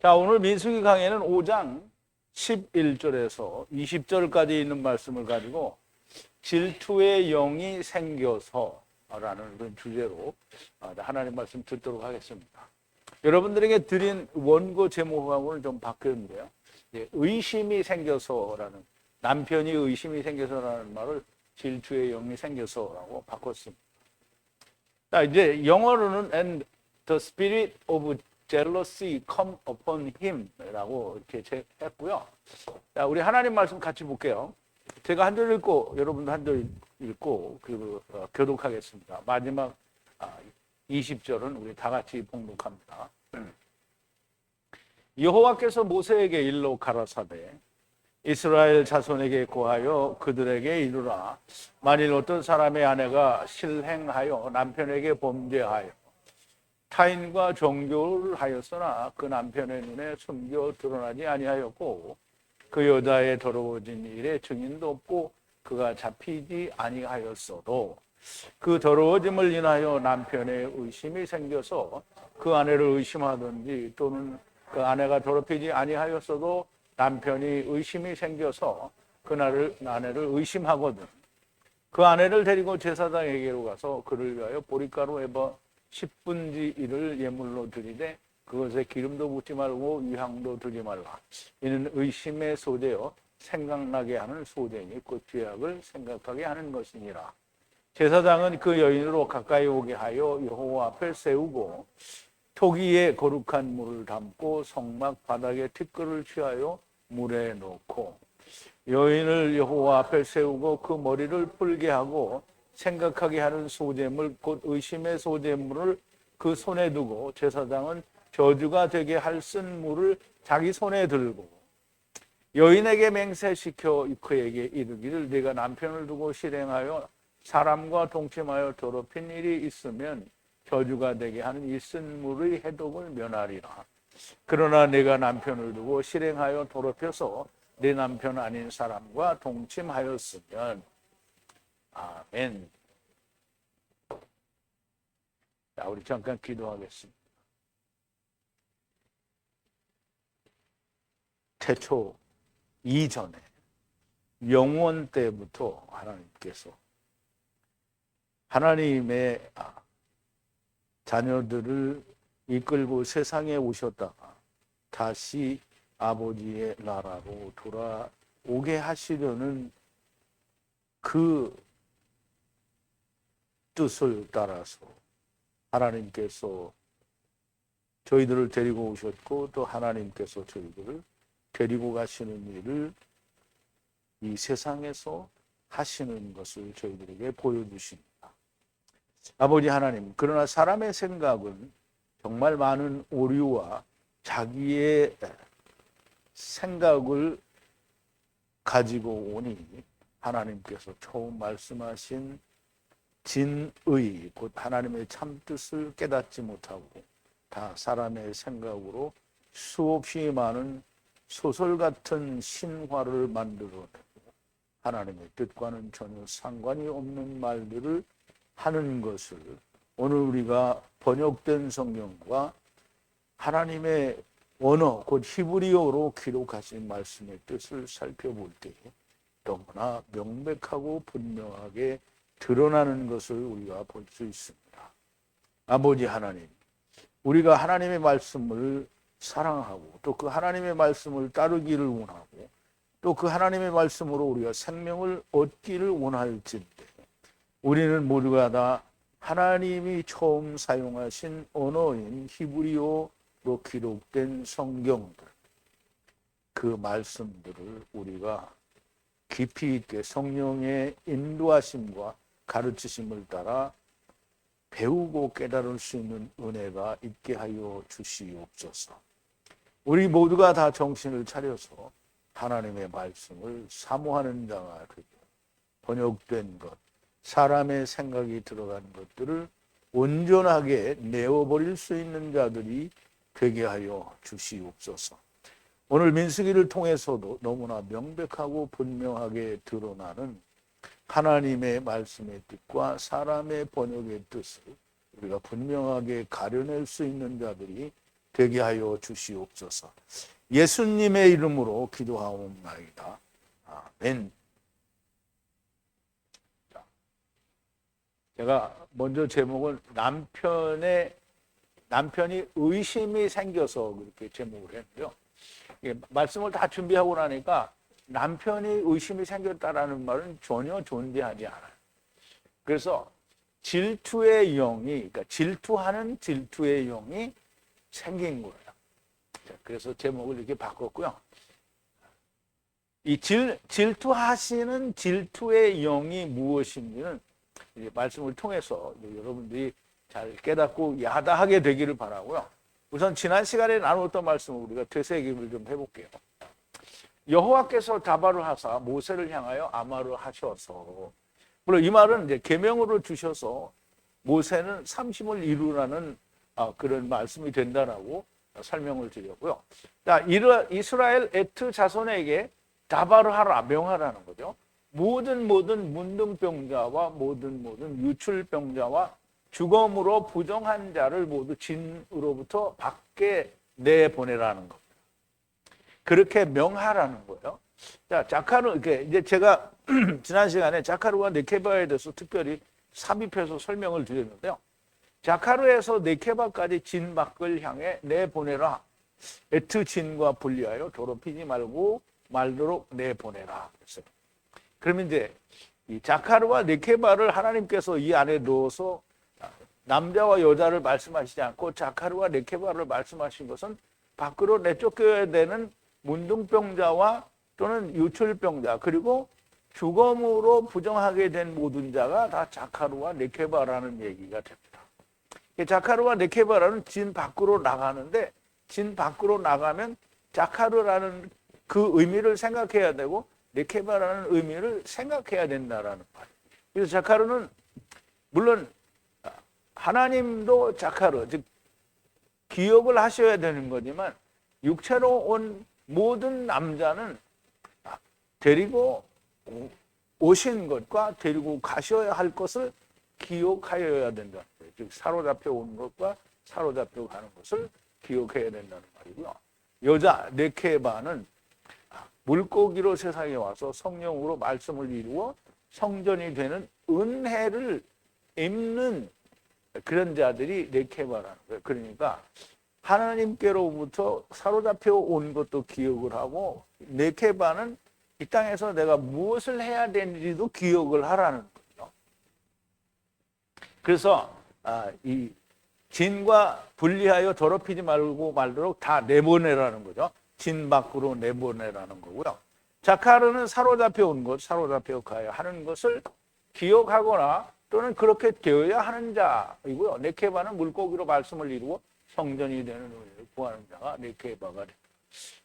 자, 오늘 민수기 강해는 5장 11절에서 20절까지 있는 말씀을 가지고 질투의 영이 생겨서라는 그런 주제로 하나님 말씀 듣도록 하겠습니다. 여러분들에게 드린 원고 제목하고는 좀 바뀌었는데요. 의심이 생겨서라는, 남편이 의심이 생겨서라는 말을 질투의 영이 생겨서라고 바꿨습니다. 자, 이제 영어로는 and the spirit of jealousy come upon him 라고 이렇게 했고요. 자, 우리 하나님 말씀 같이 볼게요. 제가 한 절 읽고 여러분도 한 절 읽고 그리고 교독하겠습니다. 마지막 20절은 우리 다 같이 봉독합니다. 여호와께서 모세에게 일러 가라사대 이스라엘 자손에게 고하여 그들에게 이르라. 만일 어떤 사람의 아내가 실행하여 남편에게 범죄하여 타인과 종교를 하였으나 그 남편의 눈에 숨겨 드러나지 아니하였고 그 여자의 더러워진 일에 증인도 없고 그가 잡히지 아니하였어도 그 더러워짐을 인하여 남편의 의심이 생겨서 그 아내를 의심하든지 또는 그 아내가 더럽히지 아니하였어도 남편이 의심이 생겨서 그 아내를 의심하거든 그 아내를 데리고 제사장에게로 가서 그를 위하여 보리가루 에버 10분지 1을 예물로 드리되 그것에 기름도 붓지 말고 유향도 두지 말라. 이는 의심의 소재여 생각나게 하는 소재니 곧 죄악을 생각하게 하는 것이니라. 제사장은 그 여인으로 가까이 오게 하여 여호와 앞에 세우고 토기에 거룩한 물을 담고 성막 바닥에 티끌을 취하여 물에 넣고 여인을 여호와 앞에 세우고 그 머리를 풀게 하고 생각하게 하는 소재물 곧 의심의 소재물을 그 손에 두고 제사장은 저주가 되게 할 쓴 물을 자기 손에 들고 여인에게 맹세시켜 그에게 이르기를 네가 남편을 두고 실행하여 사람과 동침하여 더럽힌 일이 있으면 저주가 되게 하는 이 쓴 물의 해독을 면하리라. 그러나 네가 남편을 두고 실행하여 더럽혀서 네 남편 아닌 사람과 동침하였으면 아멘. 자, 우리 잠깐 기도하겠습니다. 태초 이전에 영원 때부터 하나님께서 하나님의 자녀들을 이끌고 세상에 오셨다가 다시 아버지의 나라로 돌아오게 하시려는 그 뜻을 따라서 하나님께서 저희들을 데리고 오셨고 또 하나님께서 저희들을 데리고 가시는 일을 이 세상에서 하시는 것을 저희들에게 보여주십니다. 아버지 하나님, 그러나 사람의 생각은 정말 많은 오류와 자기의 생각을 가지고 오니 하나님께서 처음 말씀하신 진의, 곧 하나님의 참뜻을 깨닫지 못하고 다 사람의 생각으로 수없이 많은 소설 같은 신화를 만들어내고 하나님의 뜻과는 전혀 상관이 없는 말들을 하는 것을 오늘 우리가 번역된 성경과 하나님의 언어, 곧 히브리어로 기록하신 말씀의 뜻을 살펴볼 때에 너무나 명백하고 분명하게 드러나는 것을 우리가 볼 수 있습니다. 아버지 하나님, 우리가 하나님의 말씀을 사랑하고 또 그 하나님의 말씀을 따르기를 원하고 또 그 하나님의 말씀으로 우리가 생명을 얻기를 원할진데 우리는 모두가 다 하나님이 처음 사용하신 언어인 히브리어로 기록된 성경들, 그 말씀들을 우리가 깊이 있게 성령의 인도하심과 가르치심을 따라 배우고 깨달을 수 있는 은혜가 있게 하여 주시옵소서. 우리 모두가 다 정신을 차려서 하나님의 말씀을 사모하는 자가 되고 번역된 것, 사람의 생각이 들어간 것들을 온전하게 내어버릴 수 있는 자들이 되게 하여 주시옵소서. 오늘 민수기를 통해서도 너무나 명백하고 분명하게 드러나는 하나님의 말씀의 뜻과 사람의 번역의 뜻을 우리가 분명하게 가려낼 수 있는 자들이 되게 하여 주시옵소서. 예수님의 이름으로 기도하옵나이다. 아멘. 제가 먼저 제목을 남편이 의심이 생겨서 그렇게 제목을 했고요. 말씀을 다 준비하고 나니까 남편이 의심이 생겼다라는 말은 전혀 존재하지 않아요. 그래서 질투의 영이, 그러니까 질투하는 질투의 영이 생긴 거예요. 그래서 제목을 이렇게 바꿨고요. 이 질투하시는 질투의 영이 무엇인지는 말씀을 통해서 여러분들이 잘 깨닫고 야다하게 되기를 바라고요. 우선 지난 시간에 나누었던 말씀을 우리가 되새김을 좀 해볼게요. 여호와께서 다발을 하사 모세를 향하여 아마를 하셔서, 물론 이 말은 이제 계명으로 주셔서 모세는 삼심을 이루라는 그런 말씀이 된다라고 설명을 드렸고요. 자, 이스라엘 에트 자손에게 다발을 하라, 명하라는 거죠. 모든 문둥병자와 모든 유출병자와 죽음으로 부정한 자를 모두 진으로부터 밖에 내보내라는 겁니다. 그렇게 명하라는 거예요. 자, 자카르, 이제 제가 지난 시간에 자카르와 네케바에 대해서 특별히 삽입해서 설명을 드렸는데요. 자카르에서 네케바까지 진 밖을 향해 내보내라. 에트 진과 분리하여 더럽히지 말도록 내보내라. 그랬어요. 그러면 이제 이 자카르와 네케바를 하나님께서 이 안에 넣어서 남자와 여자를 말씀하시지 않고 자카르와 네케바를 말씀하신 것은 밖으로 내쫓겨야 되는 문둥병자와 또는 유출병자, 그리고 죽음으로 부정하게 된 모든 자가 다 자카르와 네케바라는 얘기가 됩니다. 자카르와 네케바라는 진 밖으로 나가는데, 진 밖으로 나가면 자카르라는 그 의미를 생각해야 되고 네케바라는 의미를 생각해야 된다라는 말이에요. 그래서 자카르는 물론 하나님도 자카르, 즉 기억을 하셔야 되는 거지만 육체로 온 모든 남자는 데리고 오신 것과 데리고 가셔야 할 것을 기억하여야 된다는 거예요. 즉 사로잡혀 온 것과 사로잡혀 가는 것을 기억해야 된다는 말이고요. 여자 네케바는 물고기로 세상에 와서 성령으로 말씀을 이루어 성전이 되는 은혜를 입는 그런 자들이 네케바라는 거예요. 그러니까 하나님께로부터 사로잡혀 온 것도 기억을 하고, 네케바는 이 땅에서 내가 무엇을 해야 되는지도 기억을 하라는 거죠. 그래서 이 진과 분리하여 더럽히지 말도록 다 내보내라는 거죠. 진 밖으로 내보내라는 거고요. 자카르는 사로잡혀 온 것, 사로잡혀 가야 하는 것을 기억하거나 또는 그렇게 되어야 하는 자이고요. 네케바는 물고기로 말씀을 이루고 성전이 되는 은혜를 구하는 자가 네케바가 됩니다.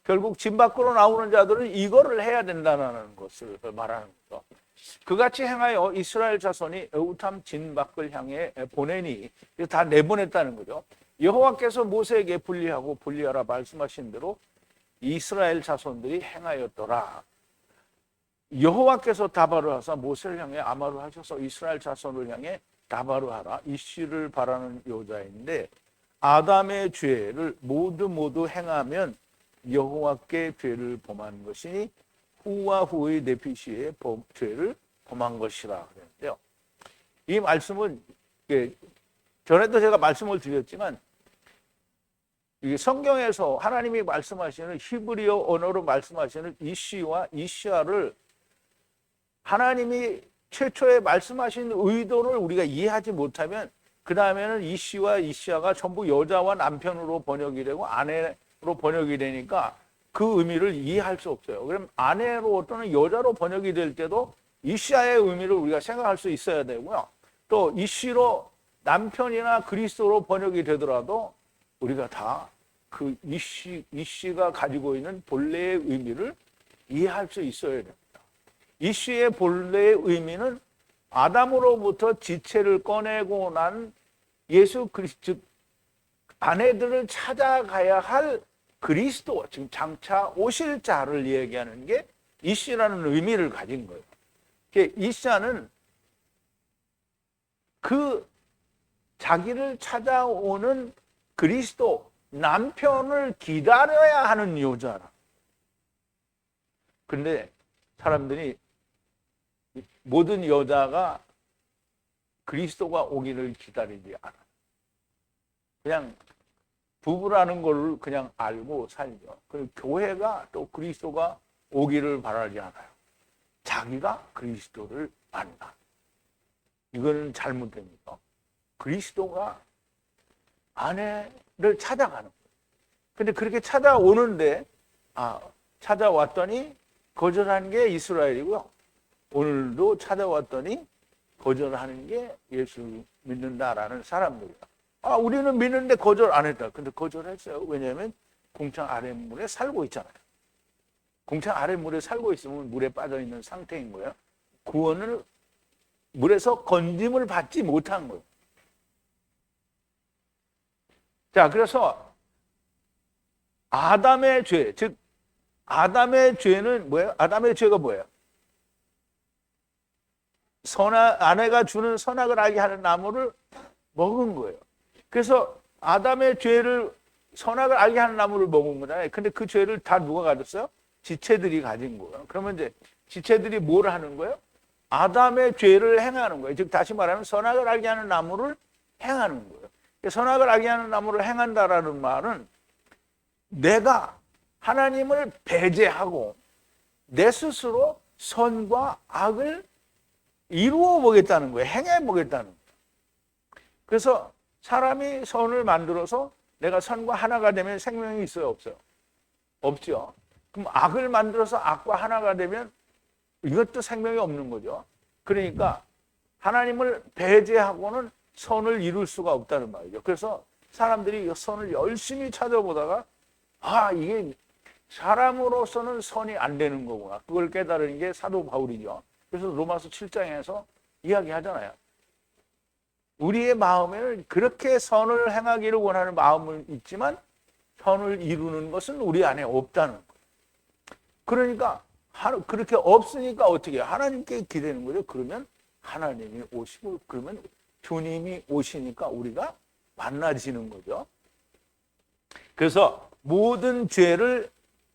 결국 진 밖으로 나오는 자들은 이거를 해야 된다는 것을 말하는 거죠. 그같이 행하여 이스라엘 자손이 에우탐 진 밖을 향해 보내니, 다 내보냈다는 거죠. 여호와께서 모세에게 분리하라 말씀하신 대로 이스라엘 자손들이 행하였더라. 여호와께서 다발을 하사 모세를 향해 아마를 하셔서 이스라엘 자손을 향해 다발을 하라. 이씨를 바라는 여자인데, 아담의 죄를 모두 행하면 여호와께 죄를 범한 것이니 후와 후의 네피시의 죄를 범한 것이라 그랬는데요. 이 말씀은 전에도 제가 말씀을 드렸지만, 성경에서 하나님이 말씀하시는 히브리어 언어로 말씀하시는 이씨와 이시아를 하나님이 최초에 말씀하신 의도를 우리가 이해하지 못하면 그 다음에는 이씨와 이시아가 전부 여자와 남편으로 번역이 되고 아내로 번역이 되니까 그 의미를 이해할 수 없어요. 그럼 아내로 또는 여자로 번역이 될 때도 이시아의 의미를 우리가 생각할 수 있어야 되고요. 또 이씨로 남편이나 그리스도로 번역이 되더라도 우리가 다 그 이씨가 가지고 있는 본래의 의미를 이해할 수 있어야 됩니다. 이씨의 본래의 의미는 아담으로부터 지체를 꺼내고 난 예수 그리스도, 아내들을 찾아가야 할 그리스도, 지금 장차 오실 자를 얘기하는 게 이씨라는 의미를 가진 거예요. 이씨는 그 자기를 찾아오는 그리스도, 남편을 기다려야 하는 여자라. 근데 사람들이 모든 여자가 그리스도가 오기를 기다리지 않아. 그냥 부부라는 걸 그냥 알고 살죠. 교회가 또 그리스도가 오기를 바라지 않아요. 자기가 그리스도를 만나. 이거는 잘못됩니다. 그리스도가 아내를 찾아가는 거예요. 근데 그렇게 찾아오는데 찾아왔더니 거절한 게 이스라엘이고요. 오늘도 찾아왔더니 거절하는 게 예수 믿는다라는 사람들이에요. 우리는 믿는데 거절 안 했다. 근데 거절했어요. 왜냐하면 궁창 아랫물에 살고 있잖아요. 궁창 아랫물에 살고 있으면 물에 빠져 있는 상태인 거예요. 구원을 물에서 건짐을 받지 못한 거예요. 자, 그래서 아담의 죄, 즉 아담의 죄는 뭐예요? 아담의 죄가 뭐예요? 아내가 주는 선악을 알게 하는 나무를 먹은 거예요. 그래서 아담의 죄를 선악을 알게 하는 나무를 먹은 거잖아요. 근데 그 죄를 다 누가 가졌어요? 지체들이 가진 거예요. 그러면 이제 지체들이 뭘 하는 거예요? 아담의 죄를 행하는 거예요. 즉 다시 말하면 선악을 알게 하는 나무를 행하는 거예요. 선악을 알게 하는 나무를 행한다라는 말은 내가 하나님을 배제하고 내 스스로 선과 악을 이루어 보겠다는 거예요. 행해 보겠다는 거예요. 그래서 사람이 선을 만들어서 내가 선과 하나가 되면 생명이 있어요, 없어요? 없죠. 그럼 악을 만들어서 악과 하나가 되면 이것도 생명이 없는 거죠. 그러니까 하나님을 배제하고는 선을 이룰 수가 없다는 말이죠. 그래서 사람들이 선을 열심히 찾아보다가 이게 사람으로서는 선이 안 되는 거구나. 그걸 깨달은 게 사도 바울이죠. 그래서 로마서 7장에서 이야기하잖아요. 우리의 마음에는 그렇게 선을 행하기를 원하는 마음은 있지만 선을 이루는 것은 우리 안에 없다는 거예요. 그러니까 그렇게 없으니까 어떻게 해요? 하나님께 기대는 거죠. 그러면 하나님이 오시고 그러면 주님이 오시니까 우리가 만나지는 거죠. 그래서 모든 죄를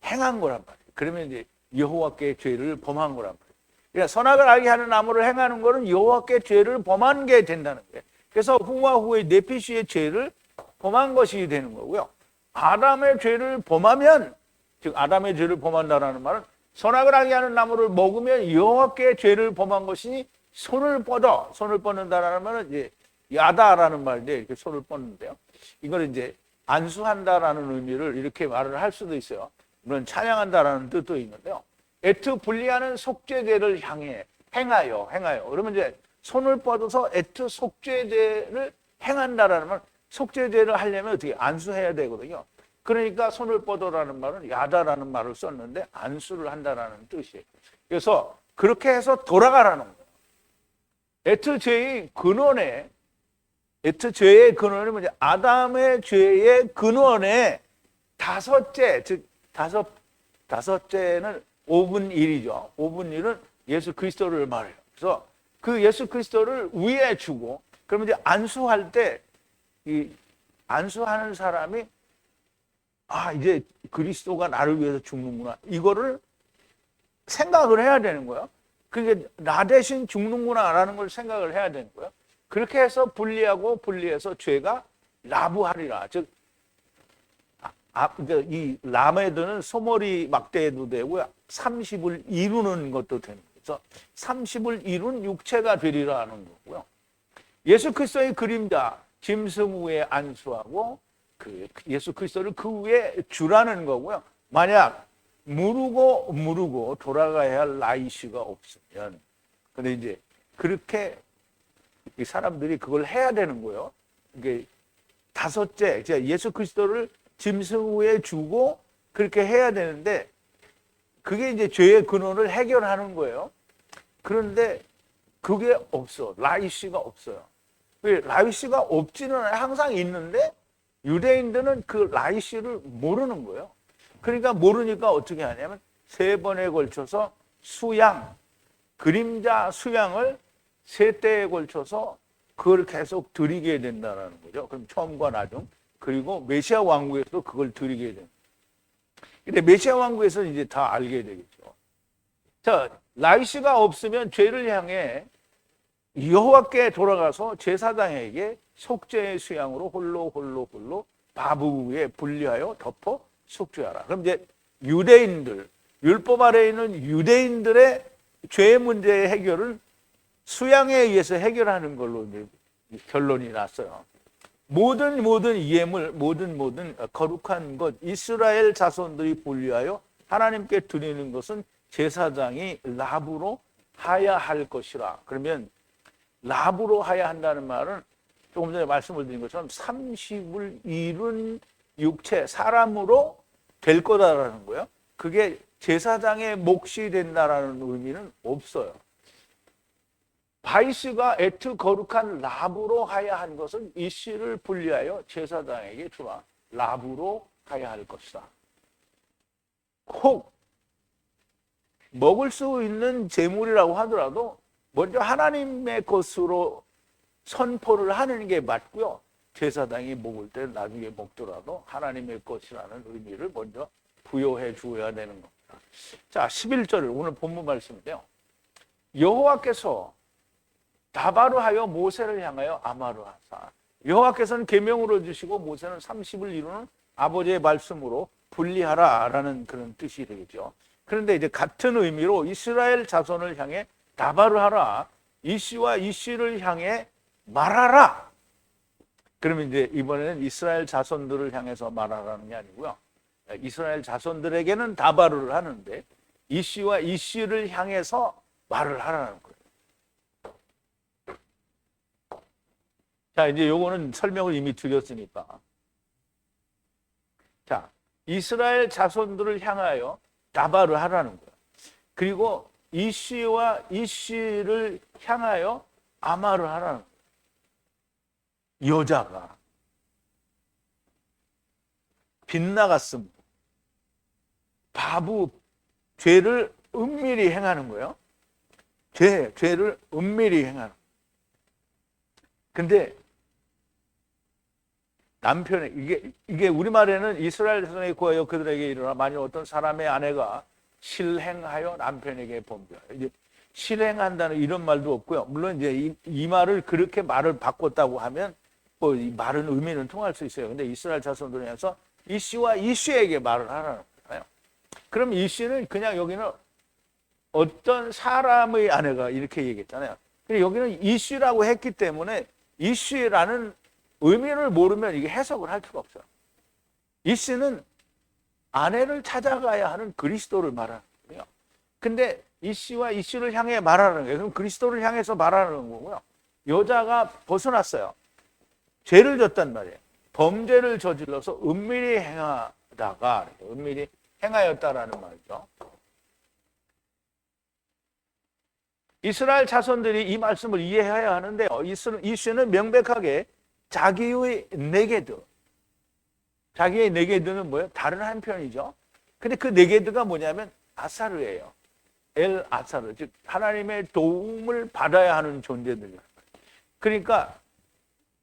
행한 거란 말이에요. 그러면 이제 여호와께 죄를 범한 거란 말이에요. 그러니까 선악을 알게 하는 나무를 행하는 거는 여호와께 죄를 범한 게 된다는 거예요. 그래서 후와 후의 네피시의 죄를 범한 것이 되는 거고요. 아담의 죄를 범하면, 즉 아담의 죄를 범한다라는 말은 선악을 알게 하는 나무를 먹으면 여호와께 죄를 범한 것이니 손을 뻗는다라는 말은 이제 야다라는 말인데 이렇게 손을 뻗는데요. 이걸 이제 안수한다라는 의미를 이렇게 말을 할 수도 있어요. 물론 찬양한다라는 뜻도 있는데요. 애트 분리하는 속죄제를 향해 행하여. 그러면 이제 손을 뻗어서 애트 속죄제를 행한다라는 말, 속죄제를 하려면 어떻게 안수해야 되거든요. 그러니까 손을 뻗어라는 말은 야다라는 말을 썼는데 안수를 한다라는 뜻이에요. 그래서 그렇게 해서 돌아가라는 거예요. 애트 죄의 근원에 뭐냐? 아담의 죄의 근원에 다섯째, 즉 다섯째는 5분 1이죠. 5분 1은 예수 그리스도를 말해요. 그래서 그 예수 그리스도를 위에 주고, 그러면 이제 안수할 때 이 안수하는 사람이 이제 그리스도가 나를 위해서 죽는구나. 이거를 생각을 해야 되는 거예요. 그게 나 대신 죽는구나라는 걸 생각을 해야 되는 거예요. 그렇게 해서 분리해서 죄가 라부하리라. 즉, 이 라메드는 소머리 막대도 되고요. 30을 이루는 것도 되는 거죠. 30을 이룬 육체가 되리라는 거고요. 예수 그리스도의 그림자, 짐승 위에 안수하고 예수 그리스도를 그 위에 주라는 거고요. 만약 무르고 돌아가야 할 라이시가 없으면, 근데 이제 그렇게 이 사람들이 그걸 해야 되는 거예요. 이게 다섯째, 예수 그리스도를 짐승 위에 주고 그렇게 해야 되는데 그게 이제 죄의 근원을 해결하는 거예요. 그런데 그게 없어. 라이시가 없어요. 라이시가 없지는 않아요. 항상 있는데 유대인들은 그 라이시를 모르는 거예요. 그러니까 모르니까 어떻게 하냐면 3번에 걸쳐서 그림자 수양을 3때에 걸쳐서 그걸 계속 드리게 된다는 거죠. 그럼 처음과 나중 그리고 메시아 왕국에서도 그걸 드리게 됩니다. 근데 메시아 왕국에서는 이제 다 알게 되겠죠. 자, 라이시가 없으면 죄를 향해 여호와께 돌아가서 제사장에게 속죄의 수양으로 홀로 바부에 분리하여 덮어 속죄하라. 그럼 이제 유대인들, 율법 아래에 있는 유대인들의 죄 문제의 해결은 수양에 의해서 해결하는 걸로 이제 결론이 났어요. 모든 예물, 모든 거룩한 것, 이스라엘 자손들이 분리하여 하나님께 드리는 것은 제사장이 납으로 하야 할 것이라. 그러면 납으로 하야 한다는 말은 조금 전에 말씀을 드린 것처럼 30을 이룬 육체, 사람으로 될 거다라는 거예요. 그게 제사장의 몫이 된다라는 의미는 없어요. 바이스가 애트 거룩한 납으로 하야 한 것은 이 씨를 분리하여 제사장에게 주라. 납으로 하야 할 것이다. 혹 먹을 수 있는 제물이라고 하더라도 먼저 하나님의 것으로 선포를 하는 게 맞고요. 제사장이 먹을 때 나중에 먹더라도 하나님의 것이라는 의미를 먼저 부여해 주어야 되는 겁니다. 자, 11절 오늘 본문 말씀인데요. 여호와께서 다바로 하여 모세를 향하여 아마르 하사. 여호와께서는 계명으로 주시고 모세는 30을 이루는 아버지의 말씀으로 분리하라라는 그런 뜻이 되겠죠. 그런데 이제 같은 의미로 이스라엘 자손을 향해 다바로 하라. 이 씨와 이 씨를 향해 말하라. 그러면 이제 이번에는 이스라엘 자손들을 향해서 말하라는 게 아니고요. 이스라엘 자손들에게는 다바르를 하는데 이 씨와 이 씨를 향해서 말을 하라는 거예요. 자, 이제 요거는 설명을 이미 드렸으니까. 자, 이스라엘 자손들을 향하여 다바를 하라는 거예요. 그리고 이 씨와 이 씨를 향하여 아마를 하라는 거예요. 여자가 빗나갔음, 바보, 죄를 은밀히 행하는 거예요. 죄를 은밀히 행하는 거예요. 근데 남편의 이게 우리말에는 이스라엘 자손에게 구하여 그들에게 이르라. 만일 어떤 사람의 아내가 실행하여 남편에게 범죄하여. 이제 실행한다는 이런 말도 없고요. 물론 이제 이 말을 그렇게 말을 바꿨다고 하면 뭐 이 말은 의미는 통할 수 있어요. 근데 이스라엘 자손들을 향해서 이 씨와 이 씨에게 말을 하라는 거예요. 그럼 이 씨는 그냥 여기는 어떤 사람의 아내가 이렇게 얘기했잖아요. 근데 여기는 이 씨라고 했기 때문에 이 씨라는 의미를 모르면 이게 해석을 할 수가 없어요. 이 씨는 아내를 찾아가야 하는 그리스도를 말하는 거예요. 근데 이 씨와 이 씨를 향해 말하는 거예요. 그럼 그리스도를 향해서 말하는 거고요. 여자가 벗어났어요. 죄를 졌단 말이에요. 범죄를 저질러서 은밀히 행하다가 은밀히 행하였다라는 말이죠. 이스라엘 자손들이 이 말씀을 이해해야 하는데요. 이 씨는 명백하게 자기의 네게드, 자기의 네게드는 뭐예요? 다른 한편이죠. 근데 그 네게드가 뭐냐면 아사르예요. 엘 아사르, 즉 하나님의 도움을 받아야 하는 존재들이에요. 그러니까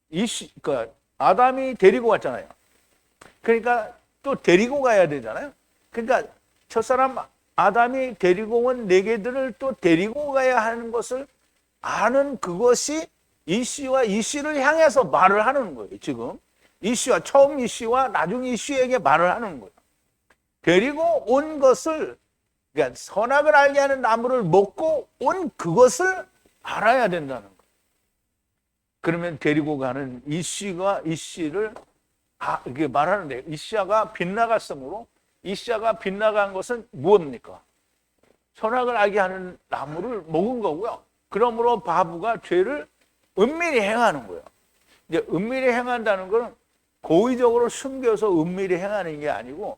그러니까 아담이 데리고 왔잖아요. 그러니까 또 데리고 가야 되잖아요. 그러니까 첫사람 아담이 데리고 온 네게들을 또 데리고 가야 하는 것을 아는 그것이 이 씨와 이 씨를 향해서 말을 하는 거예요. 지금 이 씨와 처음 이 씨와 나중 이 씨에게 말을 하는 거예요. 데리고 온 것을, 그러니까 선악을 알게 하는 나무를 먹고 온 그것을 알아야 된다는 거예요. 그러면 데리고 가는 이 씨가 이 씨를 이렇게 말하는데, 이 씨가 빗나갔으므로 이 씨가 빗나간 것은 무엇입니까? 선악을 알게 하는 나무를 먹은 거고요. 그러므로 바보가 죄를 은밀히 행하는 거예요. 이제 은밀히 행한다는 것은 고의적으로 숨겨서 은밀히 행하는 게 아니고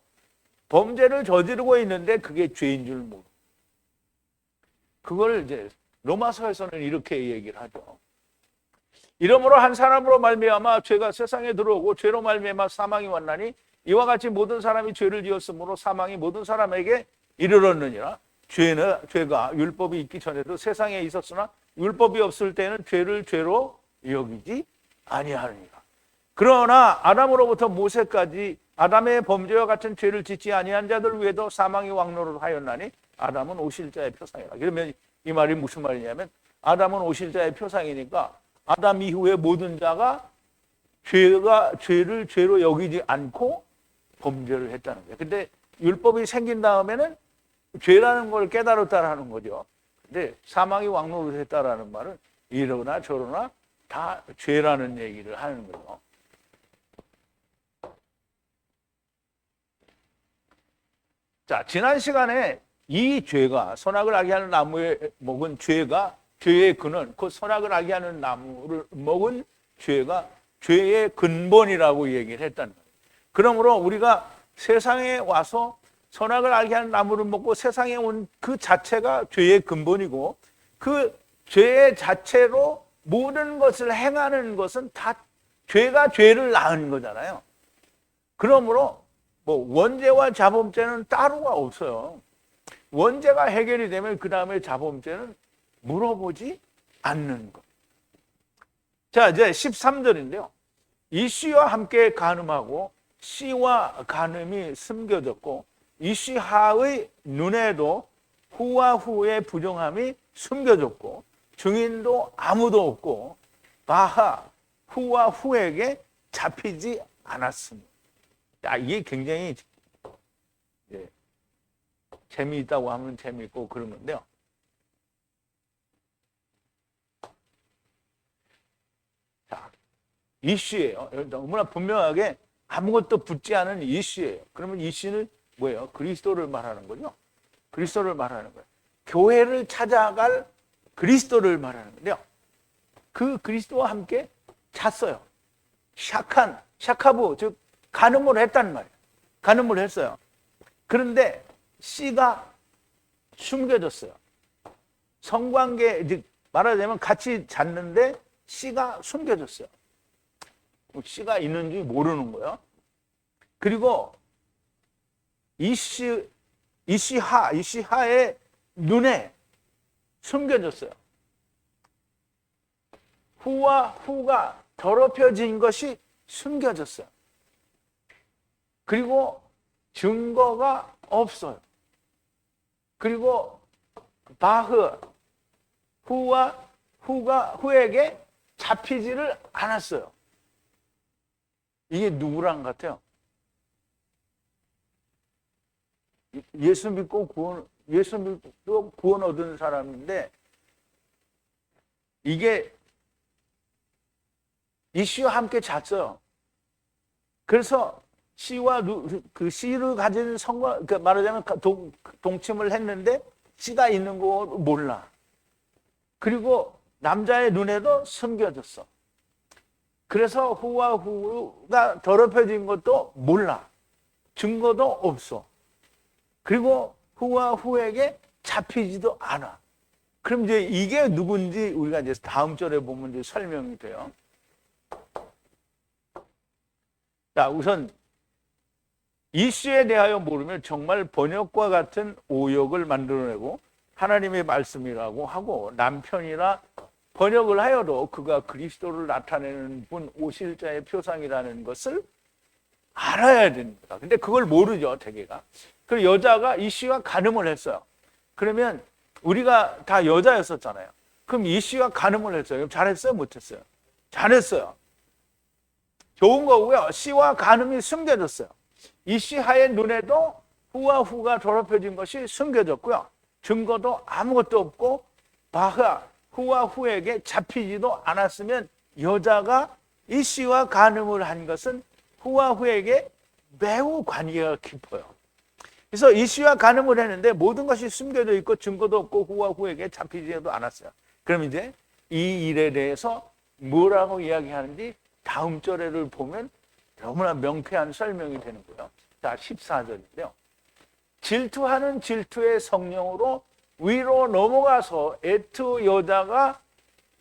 범죄를 저지르고 있는데 그게 죄인 줄 모르고. 그걸 이제 로마서에서는 이렇게 얘기를 하죠. 이러므로 한 사람으로 말미암아 죄가 세상에 들어오고 죄로 말미암아 사망이 왔나니 이와 같이 모든 사람이 죄를 지었으므로 사망이 모든 사람에게 이르렀느니라. 죄가 율법이 있기 전에도 세상에 있었으나 율법이 없을 때는 죄를 죄로 여기지 아니하느니라. 그러나 아담으로부터 모세까지 아담의 범죄와 같은 죄를 짓지 아니한 자들 위에도 사망이 왕노를 하였나니 아담은 오실 자의 표상이라. 그러면 이 말이 무슨 말이냐면 아담은 오실 자의 표상이니까 아담 이후에 모든 자가 죄를 죄로 여기지 않고 범죄를 했다는 거예요. 근데 율법이 생긴 다음에는 죄라는 걸 깨달았다라는 거죠. 근데 사망이 왕노를 했다라는 말은 이러나 저러나 다 죄라는 얘기를 하는 거예요. 자, 지난 시간에 이 죄가 선악을 알게 하는 나무에 먹은 죄가 죄의 근원, 그 선악을 알게 하는 나무를 먹은 죄가 죄의 근본이라고 얘기를 했다는 거예요. 그러므로 우리가 세상에 와서 선악을 알게 하는 나무를 먹고 세상에 온 그 자체가 죄의 근본이고 그 죄의 자체로 모든 것을 행하는 것은 다 죄가 죄를 낳은 거잖아요. 그러므로 뭐 원죄와 자범죄는 따로가 없어요. 원죄가 해결이 되면 그 다음에 자범죄는 물어보지 않는 것. 자, 이제 13절인데요. 이 씨와 함께 간음하고 씨와 간음이 숨겨졌고 이 씨 하의 눈에도 후와 후의 부정함이 숨겨졌고 증인도 아무도 없고 바하 후와 후에게 잡히지 않았습니다. 야, 이게 굉장히 재미있다고 하면 재미있고 그런 건데요. 자, 이슈예요. 너무나 분명하게 아무것도 붙지 않은 이슈예요. 그러면 이 씨는 뭐예요? 그리스도를 말하는 거죠. 그리스도를 말하는 거예요. 교회를 찾아갈 그리스도를 말하는 건데요. 그 그리스도와 함께 잤어요. 샤카부, 즉 간음을 했단 말이에요. 간음을 했어요. 그런데 씨가 숨겨졌어요. 성관계, 즉 말하자면 같이 잤는데 씨가 숨겨졌어요. 씨가 있는지 모르는 거예요. 그리고 이 씨하의 눈에 숨겨졌어요. 후와 후가 더럽혀진 것이 숨겨졌어요. 그리고 증거가 없어요. 그리고 바흐 후와 후에게 잡히지를 않았어요. 이게 누구랑 같아요? 예수 믿고 구원 얻은 사람인데 이게 이 씨와 함께 잤어요. 그래서 씨와 그 씨를 가진 성과, 그러니까 말하자면 동침을 했는데 씨가 있는 거 몰라. 그리고 남자의 눈에도 숨겨졌어. 그래서 후와 후가 더럽혀진 것도 몰라. 증거도 없어. 그리고 후와 후에게 잡히지도 않아. 그럼 이제 이게 누군지 우리가 이제 다음 절에 보면 이제 설명이 돼요. 자, 우선 이슈에 대하여 모르면 정말 번역과 같은 오역을 만들어내고 하나님의 말씀이라고 하고 남편이나 번역을 하여도 그가 그리스도를 나타내는 분 오실 자의 표상이라는 것을 알아야 됩니다. 근데 그걸 모르죠, 대개가. 그 여자가 이씨와 간음을 했어요. 그러면 우리가 다 여자였었잖아요. 그럼 이씨와 간음을 했어요. 그럼 잘했어요, 못했어요? 잘했어요. 좋은 거고요. 씨와 간음이 숨겨졌어요. 이씨 하의 눈에도 후와 후가 더럽혀진 것이 숨겨졌고요. 증거도 아무것도 없고 바하 후와 후에게 잡히지도 않았으면 여자가 이씨와 간음을 한 것은 후와 후에게 매우 관계가 깊어요. 그래서 이씨와 간음을 했는데 모든 것이 숨겨져 있고 증거도 없고 후와 후에게 잡히지도 않았어요. 그럼 이제 이 일에 대해서 뭐라고 이야기하는지 다음 절에를 보면 너무나 명쾌한 설명이 되는 거예요. 자, 14절인데요. 질투하는 질투의 성령으로 위로 넘어가서 에투 여자가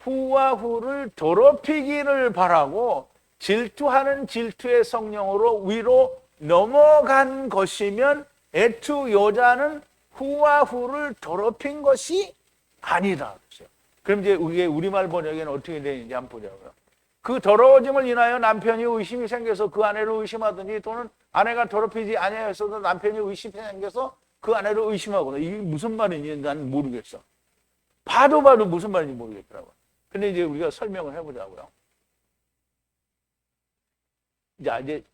후와 후를 더럽히기를 바라고 질투하는 질투의 성령으로 위로 넘어간 것이면 에투 여자는 후와 후를 더럽힌 것이 아니다. 그럼 이제 우리말 번역에는 어떻게 되는지 한번 보자고요. 그 더러워짐을 인하여 남편이 의심이 생겨서 그 아내를 의심하든지 또는 아내가 더럽히지 아니하였어도 남편이 의심이 생겨서 그 아내를 의심하거나 이게 무슨 말인지 난 모르겠어. 봐도 무슨 말인지 모르겠더라고요. 근데 이제 우리가 설명을 해보자고요. 이제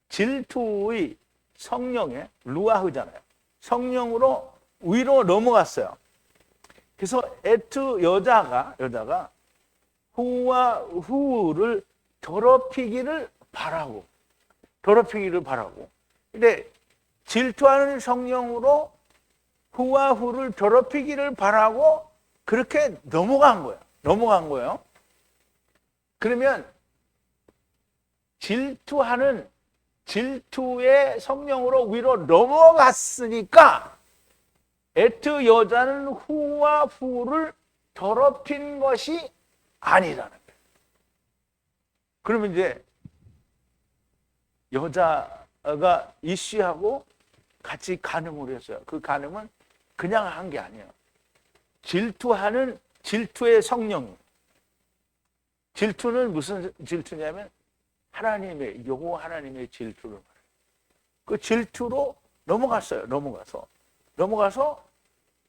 질투의 성령의 루아흐잖아요. 성령으로 위로 넘어갔어요. 그래서 에트 여자가 후와 후를 더럽히기를 바라고. 근데 질투하는 성령으로 후와 후를 더럽히기를 바라고 그렇게 넘어간 거예요. 그러면 질투의 성령으로 위로 넘어갔으니까 에트 여자는 후와 후를 더럽힌 것이 아니라는 거예요. 그러면 이제 여자가 이씨하고 같이 간음을 했어요. 그 간음은 그냥 한 게 아니에요. 질투의 성령. 질투는 무슨 질투냐면 여호와 하나님의 질투를 말해요. 그 질투로 넘어갔어요. 넘어가서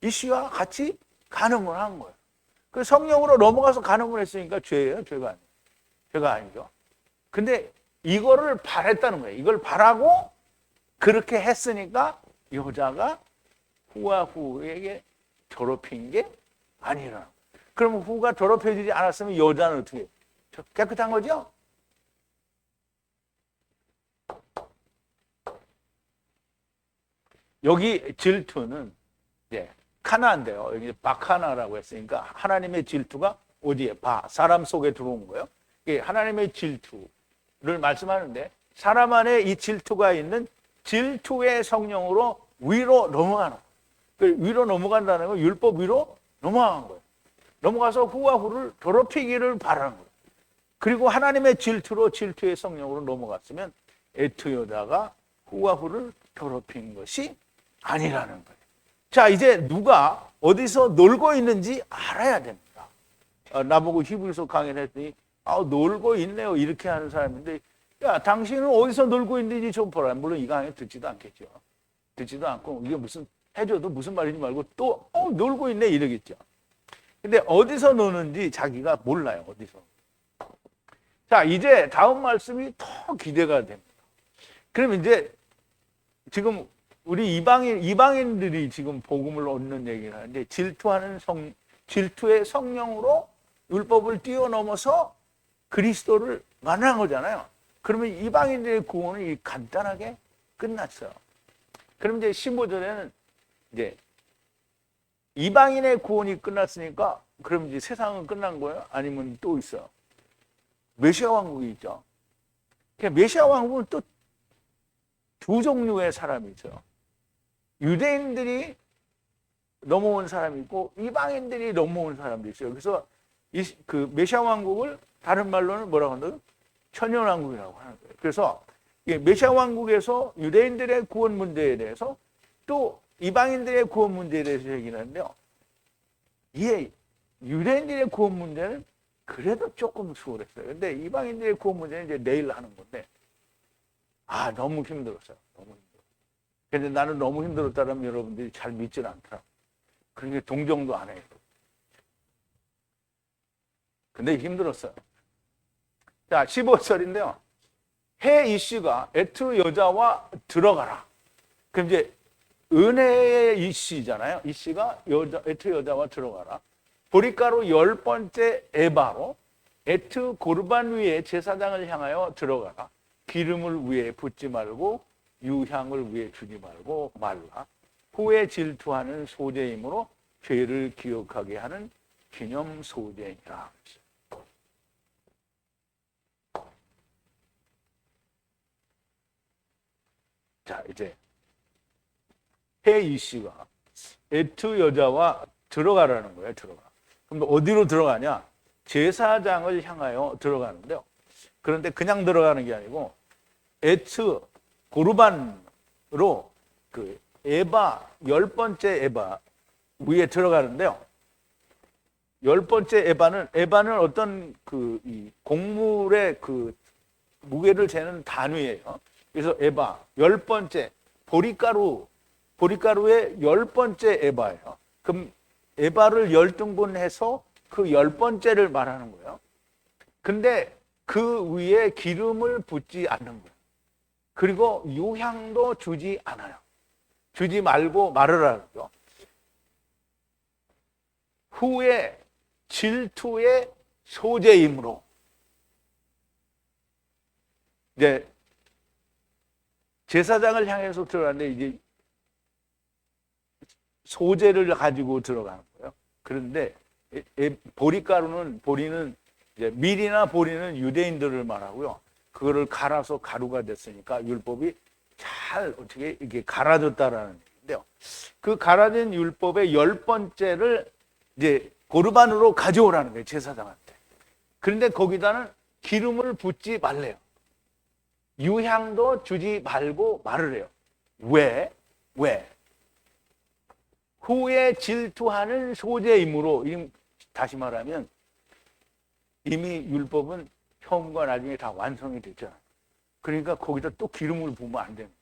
이씨와 같이 간음을 한 거예요. 그 성령으로 넘어가서 간음을 했으니까 죄예요? 죄가 아니에요. 죄가 아니죠. 근데 이거를 바랬다는 거예요. 이걸 바라고 그렇게 했으니까 여자가 후와 후에게 더럽힌 게 아니라. 그러면 후가 더럽혀지지 않았으면 여자는 어떻게 해요? 깨끗한 거죠? 여기 질투는 이제 카나인데요. 여기 바카나라고 했으니까 하나님의 질투가 어디에? 사람 속에 들어온 거예요. 하나님의 질투를 말씀하는데 사람 안에 이 질투가 있는 질투의 성령으로 위로 넘어가는 거예요. 위로 넘어간다는 건 율법 위로 넘어간 거예요. 넘어가서 후와 후를 더럽히기를 바라는 거예요. 그리고 하나님의 질투의 성령으로 넘어갔으면 에트 여자가 후와 후를 더럽힌 것이 아니라는 거예요. 자, 이제 누가 어디서 놀고 있는지 알아야 됩니다. 나보고 히브리서 강의를 했더니 놀고 있네요 이렇게 하는 사람인데, 야, 당신은 어디서 놀고 있는지 좀 보라. 물론 이 강의 듣지도 않겠죠. 듣지도 않고 이게 무슨 해줘도 무슨 말인지 말고 또 놀고 있네 이러겠죠. 근데 어디서 노는지 자기가 몰라요. 어디서. 자, 이제 다음 말씀이 더 기대가 됩니다. 그럼 이제 지금 우리 이방인들이 지금 복음을 얻는 얘기를 하는데 질투의 성령으로 율법을 뛰어넘어서 그리스도를 만난 거잖아요. 그러면 이방인들의 구원은 간단하게 끝났어요. 그럼 이제 15절에는 이제 이방인의 구원이 끝났으니까 그럼 이제 세상은 끝난 거예요? 아니면 또 있어요? 메시아 왕국이 있죠. 메시아 왕국은 또 두 종류의 사람이 있어요. 유대인들이 넘어온 사람이 있고 이방인들이 넘어온 사람도 있어요. 그래서 그 메시아 왕국을 다른 말로는 뭐라고 한다고요? 천년왕국이라고 하는 거예요. 그래서 메시아 왕국에서 유대인들의 구원 문제에 대해서 또 이방인들의 구원 문제에 대해서 얘기를 하는데요. 이게 유대인들의 구원 문제는 그래도 조금 수월했어요. 근데 이방인들의 구원 문제는 이제 내일 하는 건데 너무 힘들었어요. 너무 힘들었어요. 근데 나는 너무 힘들었다면 여러분들이 잘 믿질 않더라고요. 그러니까 동정도 안 해요. 근데 힘들었어요. 자, 15절인데요. 해 이씨가 에트 여자와 들어가라. 그럼 이제 은혜의 이씨잖아요. 이씨가 에트 여자와 들어가라. 보리가루 10번째 에바로 에트 고르반 위에 제사장을 향하여 들어가라. 기름을 위에 붓지 말고 유향을 위에 주지 말고 말라. 후에 질투하는 소재이므로 죄를 기억하게 하는 기념 소재이라. 자, 이제 해 이씨가 에트 여자와 들어가라는 거예요. 들어가. 그럼 어디로 들어가냐? 제사장을 향하여 들어가는데요. 그런데 그냥 들어가는 게 아니고 에트 고르반으로 그 에바 10번째 에바 위에 들어가는데요. 열 번째 에바는 어떤 이 곡물의 무게를 재는 단위예요. 그래서 에바, 열 번째, 보리가루의 열 번째 에바예요. 그럼 에바를 10등분 해서 그 열 번째를 말하는 거예요. 근데 그 위에 기름을 붓지 않는 거예요. 그리고 유향도 주지 않아요. 주지 말고 말으라고요. 후에 질투의 소재이므로. 이제 제사장을 향해서 들어가는데 이제 소재를 가지고 들어가는 거예요. 그런데 보리는 이제 밀이나 보리는 유대인들을 말하고요. 그거를 갈아서 가루가 됐으니까 율법이 잘 어떻게 이렇게 갈아졌다라는 얘기인데요. 그 갈아진 율법의 열 번째를 이제 고르반으로 가져오라는 거예요, 제사장한테. 그런데 거기다는 기름을 붓지 말래요. 유향도 주지 말고 말을 해요. 왜? 후에 질투하는 소재이므로, 다시 말하면 이미 율법은 처음과 나중에 다 완성이 됐잖아요. 그러니까 거기다 또 기름을 부으면 안 됩니다.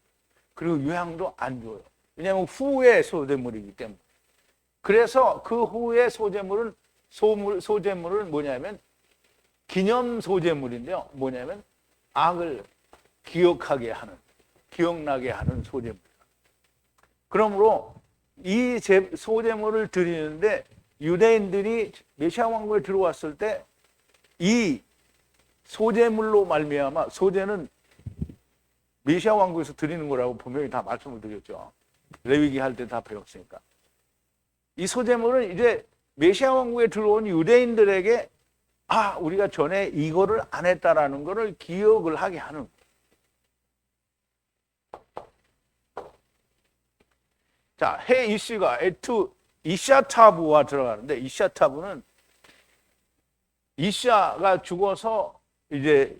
그리고 유향도 안 줘요. 왜냐하면 후의 소재물이기 때문에. 그래서 그 후의 소재물은 뭐냐면 기념 소재물인데요. 뭐냐면 악을 기억나게 하는 소재물이에요. 그러므로 이 소재물을 드리는데 유대인들이 메시아 왕국에 들어왔을 때 이 소재물로 말미암아, 소재는 메시아 왕국에서 드리는 거라고 분명히 다 말씀을 드렸죠. 레위기 할 때 다 배웠으니까. 이 소재물은 이제 메시아 왕국에 들어온 유대인들에게 우리가 전에 이거를 안 했다라는 거를 기억을 하게 하는 거예요. 자, 해 이씨가 이샤타부와 들어가는데, 이샤타부는 이샤가 죽어서 이제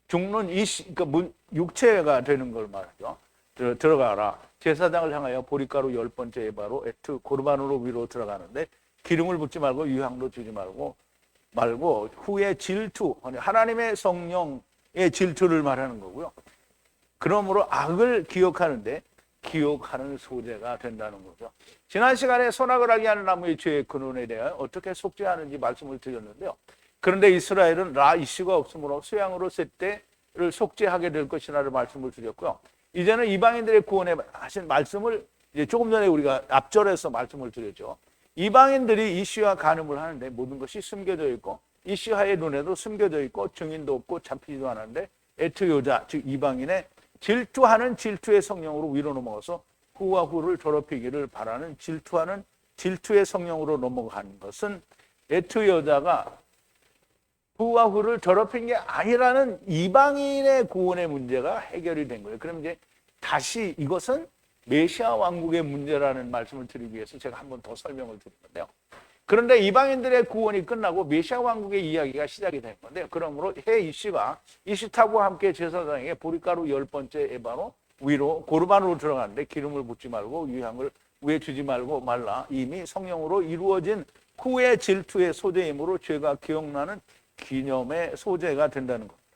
죽는 그러니까 육체가 되는 걸 말하죠. 들어가라. 제사장을 향하여 보리가루 열 번째 에바로 고르반으로 위로 들어가는데 기름을 붓지 말고 유향도 주지 말고 후에 질투, 하나님의 성령의 질투를 말하는 거고요. 그러므로 악을 기억하는데 기억하는 소재가 된다는 거죠. 지난 시간에 선악을 알게 하는 나무의 죄의 근원에 대하여 어떻게 속죄하는지 말씀을 드렸는데요. 그런데 이스라엘은 이씨가 없으므로 수양으로 셋 때를 속죄하게 될 것이라는 말씀을 드렸고요. 이제는 이방인들의 구원에 하신 말씀을 이제 조금 전에 우리가 앞절에서 말씀을 드렸죠. 이방인들이 이씨와 간음을 하는데 모든 것이 숨겨져 있고 이씨와의 눈에도 숨겨져 있고 증인도 없고 잡히지도 않았는데 에트요자 즉 이방인의 질투하는 질투의 성령으로 위로 넘어가서 후와 후를 더럽히기를 바라는 질투하는 질투의 성령으로 넘어가는 것은 에트여자가 후와 후를 더럽힌 게 아니라는 이방인의 구원의 문제가 해결이 된 거예요. 그럼 이제 다시 이것은 메시아 왕국의 문제라는 말씀을 드리기 위해서 제가 한 번 더 설명을 드린 건데요. 그런데 이방인들의 구원이 끝나고 메시아 왕국의 이야기가 시작이 된 건데요. 그러므로 해 이씨가 이시타부와 함께 제사장에게 보리가루 열 번째 에바로 위로 고르반으로 들어가는데 기름을 붓지 말고 유향을 위에 주지 말고 말라. 이미 성령으로 이루어진 후의 질투의 소재이므로 죄가 기억나는 기념의 소재가 된다는 겁니다.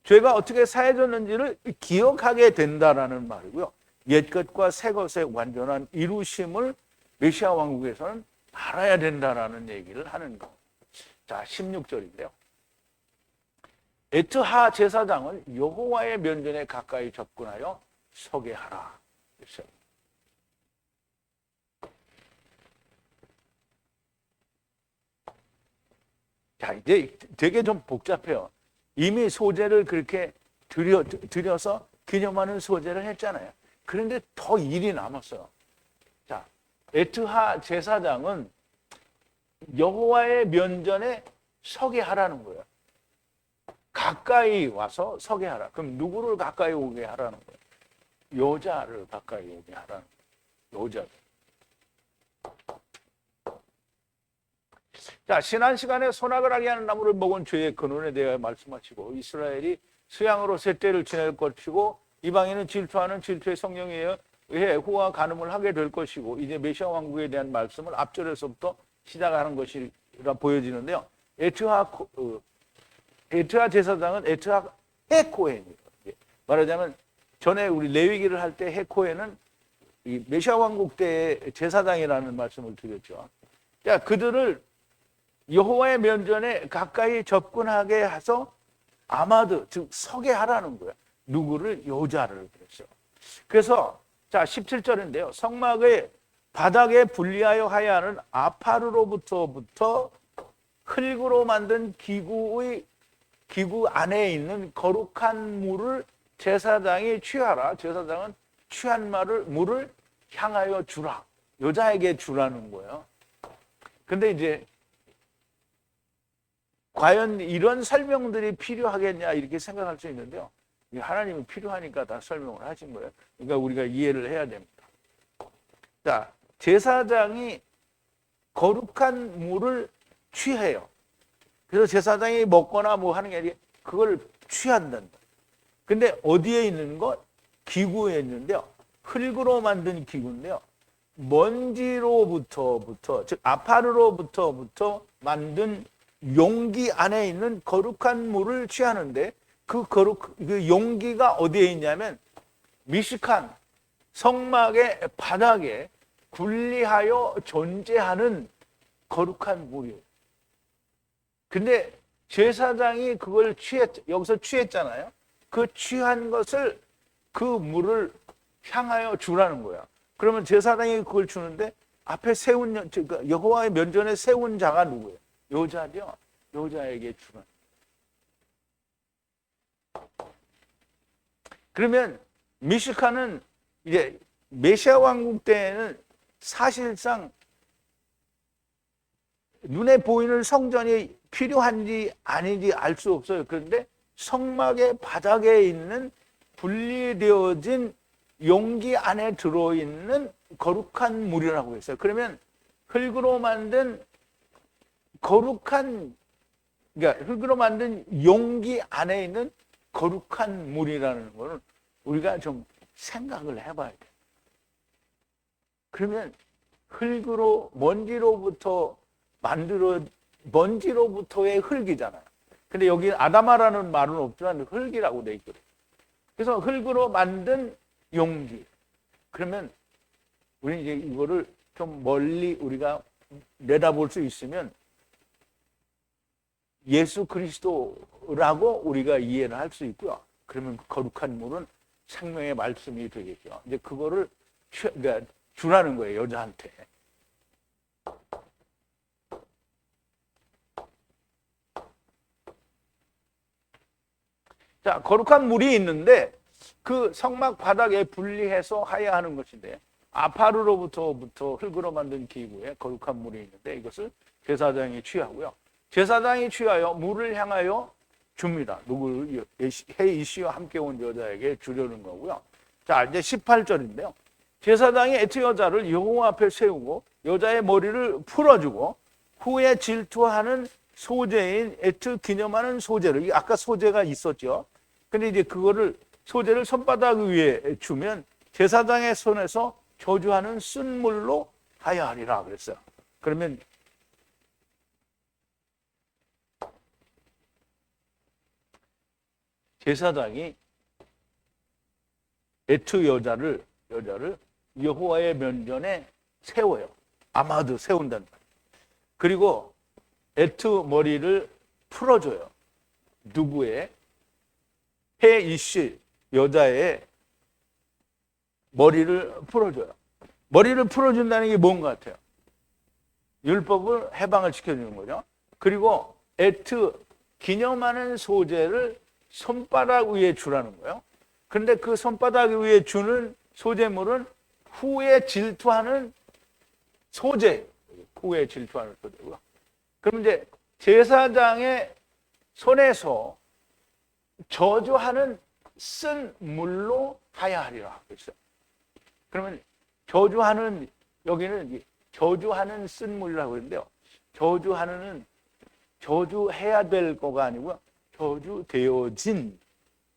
죄가 어떻게 사해졌는지를 기억하게 된다라는 말이고요. 옛것과 새것의 완전한 이루심을 메시아 왕국에서는 알아야 된다라는 얘기를 하는 거. 자, 16절인데요. 에트하 제사장은 여호와의 면전에 가까이 접근하여 서게 하라. 그랬어요. 자, 이제 되게 좀 복잡해요. 이미 소재를 그렇게 들여서 기념하는 소재를 했잖아요. 그런데 더 일이 남았어요. 자, 에트하 제사장은 여호와의 면전에 서게 하라는 거예요. 가까이 와서 서게 하라. 그럼 누구를 가까이 오게 하라는 거예요? 여자를 가까이 오게 하라는 거예요. 여자. 자, 지난 시간에 선악을 하게 하는 나무를 먹은 죄의 근원에 대해 말씀하시고 이스라엘이 수양으로 셋 때를 지낼 것이고 이방인은 질투하는 질투의 성령에 의해 후와 간음을 하게 될 것이고 이제 메시아 왕국에 대한 말씀을 앞절에서부터 시작하는 것이 보여지는데요. 에트하 제사장은 에트하 해코헨이에요. 말하자면 전에 우리 레위기를 할 때 해코헨은 이 메시아 왕국 때의 제사장이라는 말씀을 드렸죠. 자, 그들을 여호와의 면전에 가까이 접근하게 해서 아마드, 즉 서게 하라는 거예요. 누구를? 여자를 그랬어요. 그래서 자 17절인데요. 성막의 바닥에 분리하여 하야 하는 아파르로부터 흙으로 만든 기구 안에 있는 거룩한 물을 제사장이 취하라. 제사장은 취한 물을 향하여 주라. 여자에게 주라는 거예요. 근데 이제 과연 이런 설명들이 필요하겠냐 이렇게 생각할 수 있는데요. 하나님은 필요하니까 다 설명을 하신 거예요. 그러니까 우리가 이해를 해야 됩니다. 자, 제사장이 거룩한 물을 취해요. 그래서 제사장이 먹거나 뭐 하는 게 아니라 그걸 취한단다. 근데 어디에 있는 것? 기구에 있는데요. 흙으로 만든 기구인데요. 먼지로부터, 즉 아파르로부터 만든 용기 안에 있는 거룩한 물을 취하는데 그 용기가 어디에 있냐면 미식한 성막의 바닥에 분리하여 존재하는 거룩한 물이에요. 근데 제사장이 그걸 여기서 취했잖아요. 그 취한 것을 그 물을 향하여 주라는 거야. 그러면 제사장이 그걸 주는데 앞에 세운 여호와의 면전에 세운 자가 누구예요? 여자죠. 여자에게 주는. 그러면 미시카는 이제 메시아 왕국 때에는 사실상 눈에 보이는 성전이 필요한지 아닌지 알 수 없어요. 그런데 성막의 바닥에 있는 분리되어진 용기 안에 들어있는 거룩한 물이라고 했어요. 그러면 흙으로 만든 그러니까 흙으로 만든 용기 안에 있는 거룩한 물이라는 거는 우리가 좀 생각을 해봐야 돼요. 그러면 먼지로부터의 흙이잖아요. 근데 여기 아담아라는 말은 없지만 흙이라고 돼 있거든요. 그래서 흙으로 만든 용기. 그러면 우리 이제 이거를 좀 멀리 우리가 내다볼 수 있으면 예수 그리스도라고 우리가 이해를 할 수 있고요. 그러면 거룩한 물은 생명의 말씀이 되겠죠. 이제 그거를 그러니까 주라는 거예요, 여자한테. 자, 거룩한 물이 있는데 그 성막 바닥에 분리해서 하야 하는 것인데 아파르로부터 흙으로 만든 기구에 거룩한 물이 있는데 이것을 제사장이 취하고요. 제사장이 취하여 물을 향하여 줍니다. 누구를? 이씨와 함께 온 여자에게 주려는 거고요. 자, 이제 18절인데요. 제사장이 에트 여자를 여호와 앞에 세우고 여자의 머리를 풀어주고 후에 질투하는 소재인 에트 기념하는 소재를, 아까 소재가 있었죠. 근데 이제 그거를 소재를 손바닥 위에 주면 제사장의 손에서 저주하는 쓴물로 하야 하리라 그랬어요. 그러면 제사장이 에트 여자를 여호와의 면전에 세워요. 아마도 세운다는 거예요. 그리고 에트 머리를 풀어줘요. 누구의? 이씨 여자의 머리를 풀어줘요. 머리를 풀어준다는 게 뭔 것 같아요? 율법을 해방을 시켜주는 거죠. 그리고 에트 기념하는 소재를 손바닥 위에 주라는 거예요. 그런데 그 손바닥 위에 주는 소재물은 후에 질투하는 소재, 후에 질투하는 소재고요. 그럼 이제 제사장의 손에서 저주하는 쓴 물로 하야 하리라 그랬어요. 그러면 저주하는, 여기는 저주하는 쓴 물이라고 그러는데요. 저주하는은 저주해야 될 거가 아니고요. 저주되어진,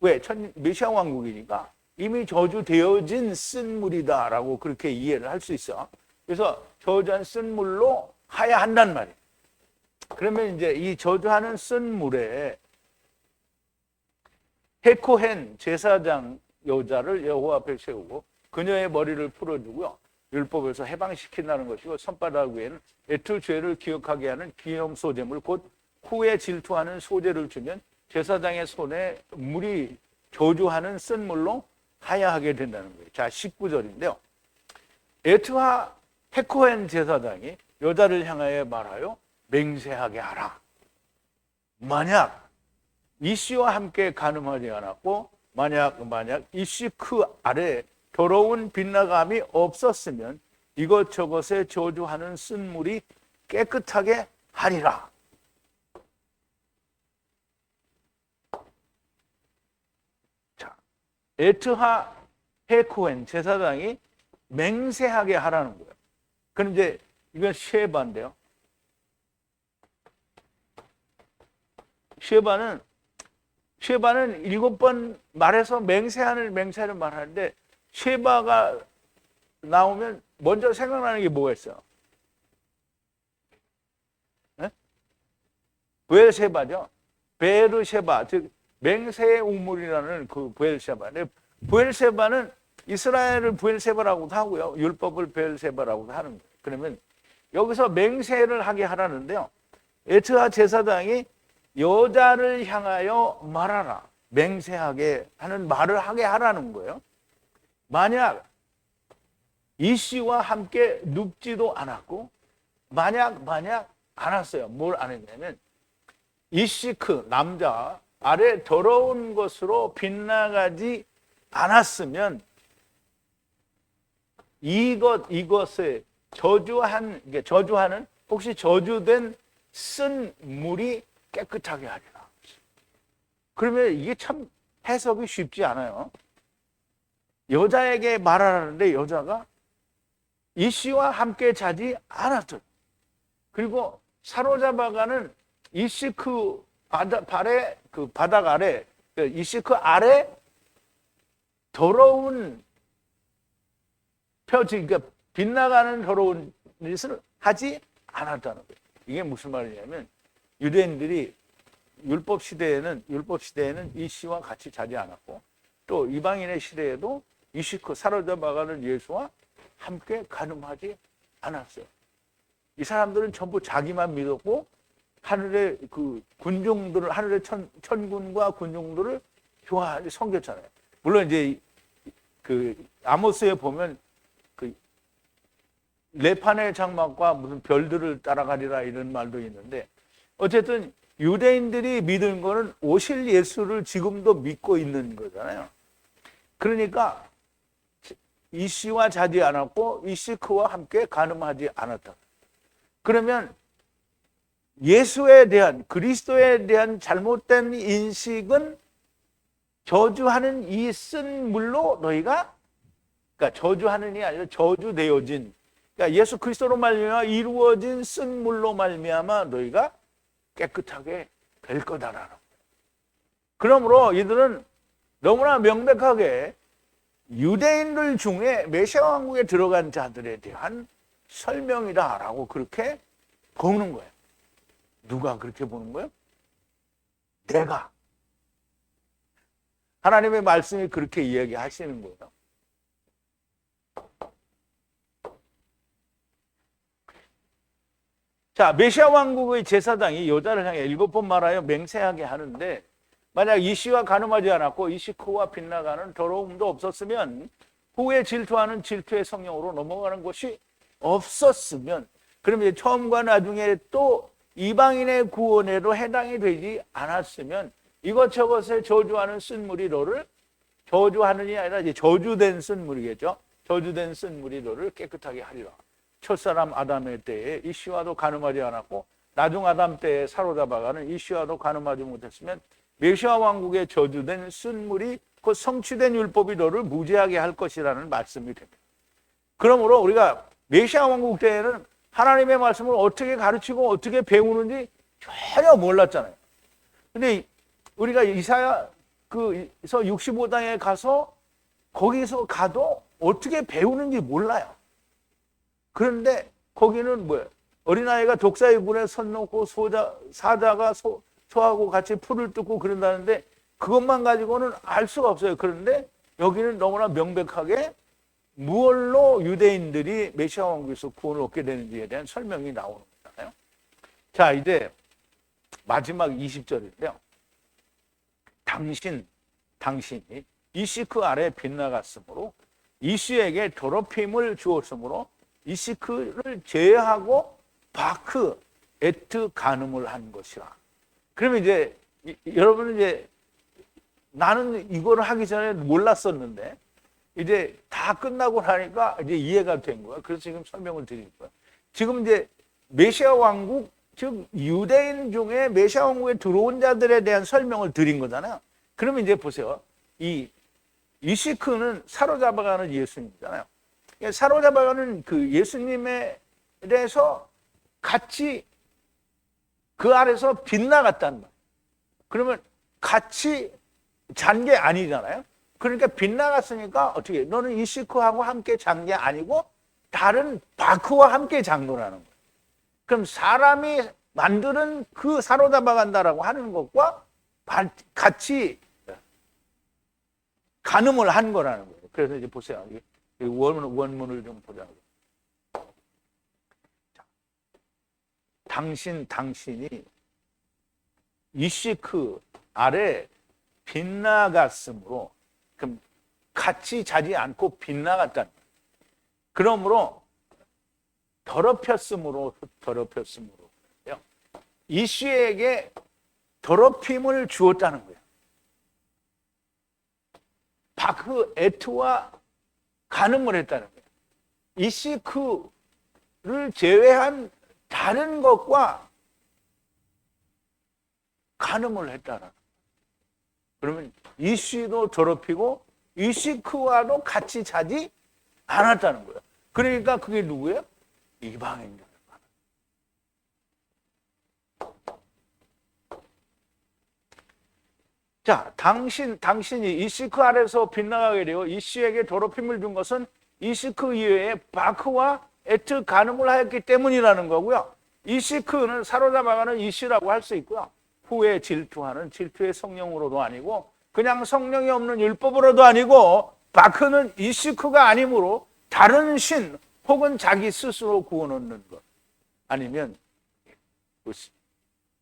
왜? 메시아 왕국이니까 이미 저주되어진 쓴 물이다라고 그렇게 이해를 할 수 있어. 그래서 저주한 쓴 물로 하야 한단 말이에요. 그러면 이제 이 저주하는 쓴 물에 헤코헨 제사장 여자를 여호와 앞에 세우고 그녀의 머리를 풀어주고요. 율법에서 해방시킨다는 것이고 손바닥 위에는 애틀 죄를 기억하게 하는 기념 소재물 곧 후에 질투하는 소재를 주면 제사장의 손에 물이 저주하는 쓴 물로 하야하게 된다는 거예요. 자, 19절인데요. 에트와 헤코헨 제사장이 여자를 향하여 말하여 맹세하게 하라. 만약 이씨와 함께 간음하지 않았고 만약 이씨 그 아래 더러운 빗나감이 없었으면 이것저것에 저주하는 쓴 물이 깨끗하게 하리라. 자, 에트하 헤코헨 제사장이 맹세하게 하라는 거예요. 그럼 이제 이건 쉐바인데요. 쉐바는 7번 말해서 맹세를 말하는데 쉐바가 나오면 먼저 생각나는 게 뭐가 있어요? 네? 부엘세바죠. 베르세바, 즉 맹세의 우물이라는 그 부엘세바. 부엘세바는 이스라엘을 부엘세바라고도 하고요. 율법을 베엘세바라고도 하는 거예요. 그러면 여기서 맹세를 하게 하라는데요. 에트하 제사장이 여자를 향하여 말하라. 맹세하게 하는 말을 하게 하라는 거예요. 만약 이씨와 함께 눕지도 않았고 만약 안 했어요. 뭘 안 했냐면 이씨 그 남자 아래 더러운 것으로 빗나가지 않았으면 이것에 저주하는 혹시 저주된 쓴 물이 깨끗하게 하리라. 그러면 이게 참 해석이 쉽지 않아요. 여자에게 말하라는데 여자가 이씨와 함께 자지 않았던 그리고 사로잡아가는 이씨 그 바닥 아래 이씨 그 아래 더러운 그러니까 빗나가는 더러운 짓을 하지 않았다는 거예요. 이게 무슨 말이냐면 유대인들이 율법 시대에는 이씨와 같이 자지 않았고 또 이방인의 시대에도 이씨 그 사로잡아가는 예수와 함께 간음하지 않았어요. 이 사람들은 전부 자기만 믿었고 하늘의 그 군종들을 하늘의 천군과 군종들을 좋아하게 섬겼잖아요. 물론 이제 그 아모스에 보면 그 레판의 장막과 무슨 별들을 따라가리라 이런 말도 있는데 어쨌든 유대인들이 믿은 거는 오실 예수를 지금도 믿고 있는 거잖아요. 그러니까 이씨와 자지 않았고 이씨 그와 함께 간음하지 않았다. 그러면 예수에 대한 그리스도에 대한 잘못된 인식은 저주하는 이 쓴 물로 너희가 그러니까 저주하는이 아니라 저주되어진 그러니까 예수 그리스도로 말미암아 이루어진 쓴 물로 말미암아 너희가 깨끗하게 될 거다라는 거예요. 그러므로 이들은 너무나 명백하게 유대인들 중에 메시아 왕국에 들어간 자들에 대한 설명이다라고 그렇게 보는 거예요. 누가 그렇게 보는 거예요? 내가. 하나님의 말씀이 그렇게 이야기하시는 거예요. 자, 메시아 왕국의 제사장이 여자를 향해 7번 말하여 맹세하게 하는데 만약 이씨와 간음하지 않았고 이씨 코와 빗나가는 더러움도 없었으면 후에 질투하는 질투의 성령으로 넘어가는 것이 없었으면 그러면 처음과 나중에 또 이방인의 구원에도 해당이 되지 않았으면 이것저것에 저주하는 쓴물이 너를 저주하는이 아니라 이제 저주된 쓴물이겠죠. 저주된 쓴물이 너를 깨끗하게 하리라. 첫사람 아담의 때에 이씨와도 간음하지 않았고 나중 아담 때에 사로잡아가는 이씨와도 간음하지 못했으면 메시아 왕국에 저주된 쓴물이 곧 성취된 율법이 너를 무죄하게 할 것이라는 말씀이 됩니다. 그러므로 우리가 메시아 왕국 때에는 하나님의 말씀을 어떻게 가르치고 어떻게 배우는지 전혀 몰랐잖아요. 근데 우리가 이사야 그서 65장에 가서 거기서 가도 어떻게 배우는지 몰라요. 그런데 거기는 뭐예요? 어린아이가 독사의 문에 선 놓고 사자가 소하고 같이 풀을 뜯고 그런다는데 그것만 가지고는 알 수가 없어요. 그런데 여기는 너무나 명백하게 무얼로 유대인들이 메시아 왕국에서 구원을 얻게 되는지에 대한 설명이 나오는 거잖아요. 자, 이제 마지막 20절인데요. 당신이 이시크 아래 빗나갔으므로 이슈에게 더럽힘을 주었으므로 이시크를 제외하고 바크 에트 간음을 한 것이라. 그러면 이제 여러분은 이제 나는 이거를 하기 전에 몰랐었는데 이제 다 끝나고 나니까 이제 이해가 된 거야. 그래서 지금 설명을 드릴 거야. 지금 이제 메시아 왕국, 즉 유대인 중에 메시아 왕국에 들어온 자들에 대한 설명을 드린 거잖아요. 그러면 이제 보세요. 이 이시크는 사로잡아가는 예수님이잖아요. 사로잡아가는 그 예수님에 대해서 같이 그 아래서 빗나갔단 말이에요. 그러면 같이 잔 게 아니잖아요. 그러니까 빗나갔으니까 어떻게 너는 이시크하고 함께 잔 게 아니고 다른 바크와 함께 잔 거라는 거예요. 그럼 사람이 만드는 그 사로잡아간다라고 하는 것과 같이 간음을 한 거라는 거예요. 그래서 이제 보세요. 원문을 좀 보자고요. 당신이 이시크 아래 빗나갔으므로, 그럼 같이 자지 않고 빗나갔다는 거예요. 그러므로 더럽혔으므로 이시에게 더럽힘을 주었다는 거예요. 바크 에트와 간음을 했다는 거예요. 이시크를 제외한 다른 것과 간음을 했다는 거예요. 그러면 이시도 더럽히고 이시크와도 같이 자지 않았다는 거예요. 그러니까 그게 누구예요? 이방인들. 자, 당신이 이시크 아래서 빗나가게 되어 이시에게 더럽힘을 준 것은 이시크 이외에 바크와 에트 간음을 하였기 때문이라는 거고요. 이시크는 사로잡아가는 이시라고 할 수 있고요. 후에 질투하는 질투의 성령으로도 아니고 그냥 성령이 없는 율법으로도 아니고 바크는 이시크가 아니므로 다른 신 혹은 자기 스스로 구원 얻는 것. 아니면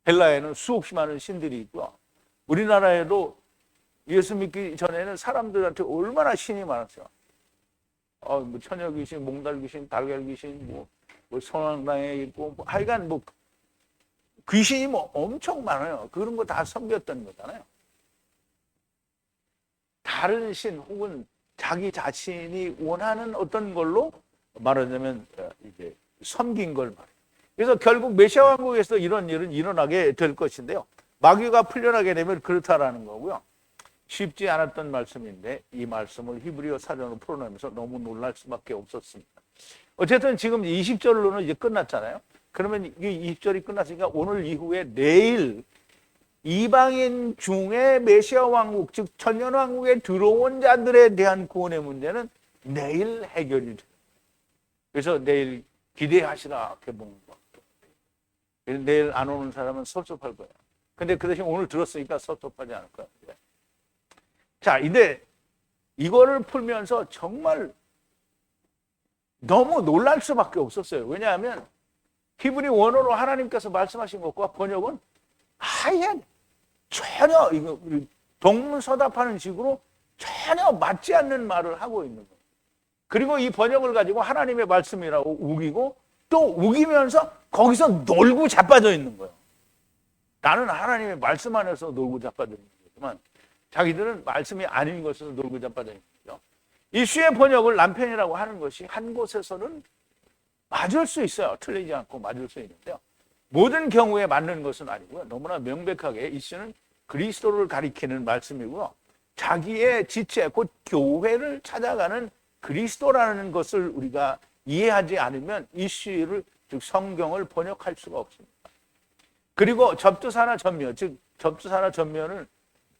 헬라에는 수없이 많은 신들이 있고요. 우리나라에도 예수 믿기 전에는 사람들한테 얼마나 신이 많았어요. 뭐 처녀 귀신, 몽달 귀신, 달걀 귀신, 뭐 성황당에 있고, 하여간 뭐 귀신이 뭐 엄청 많아요. 그런 거 다 섬겼던 거잖아요. 다른 신 혹은 자기 자신이 원하는 어떤 걸로 말하자면 이제 섬긴 걸 말해요. 그래서 결국 메시아 왕국에서 이런 일은 일어나게 될 것인데요. 마귀가 풀려나게 되면 그렇다라는 거고요. 쉽지 않았던 말씀인데 이 말씀을 히브리어 사전으로 풀어내면서 너무 놀랄 수밖에 없었습니다. 어쨌든 지금 20절로는 이제 끝났잖아요. 그러면 이 20절이 끝났으니까 오늘 이후에 내일 이방인 중에 메시아 왕국, 즉 천년 왕국에 들어온 자들에 대한 구원의 문제는 내일 해결이 돼요. 그래서 내일 기대하시라 개봉. 내일 안 오는 사람은 섭섭할 거예요. 근데 그 대신 오늘 들었으니까 섭섭하지 않을 거예요. 자, 근데 이거를 풀면서 정말 너무 놀랄 수밖에 없었어요. 왜냐하면 히브리 원어로 하나님께서 말씀하신 것과 번역은 아예 전혀 이거 동문서답하는 식으로 전혀 맞지 않는 말을 하고 있는 거예요. 그리고 이 번역을 가지고 하나님의 말씀이라고 우기고 또 우기면서 거기서 놀고 자빠져 있는 거예요. 나는 하나님의 말씀 안에서 놀고 자빠져 있는 거지만 자기들은 말씀이 아닌 것에서 놀고 자빠져 있는 거죠. 이 시의 번역을 남편이라고 하는 것이 한 곳에서는 맞을 수 있어요. 틀리지 않고 맞을 수 있는데요. 모든 경우에 맞는 것은 아니고요. 너무나 명백하게 이 시는 그리스도를 가리키는 말씀이고요. 자기의 지체, 곧 교회를 찾아가는 그리스도라는 것을 우리가 이해하지 않으면 이 시를, 즉 성경을 번역할 수가 없습니다. 그리고 접두사나 전면, 즉 접두사나 전면은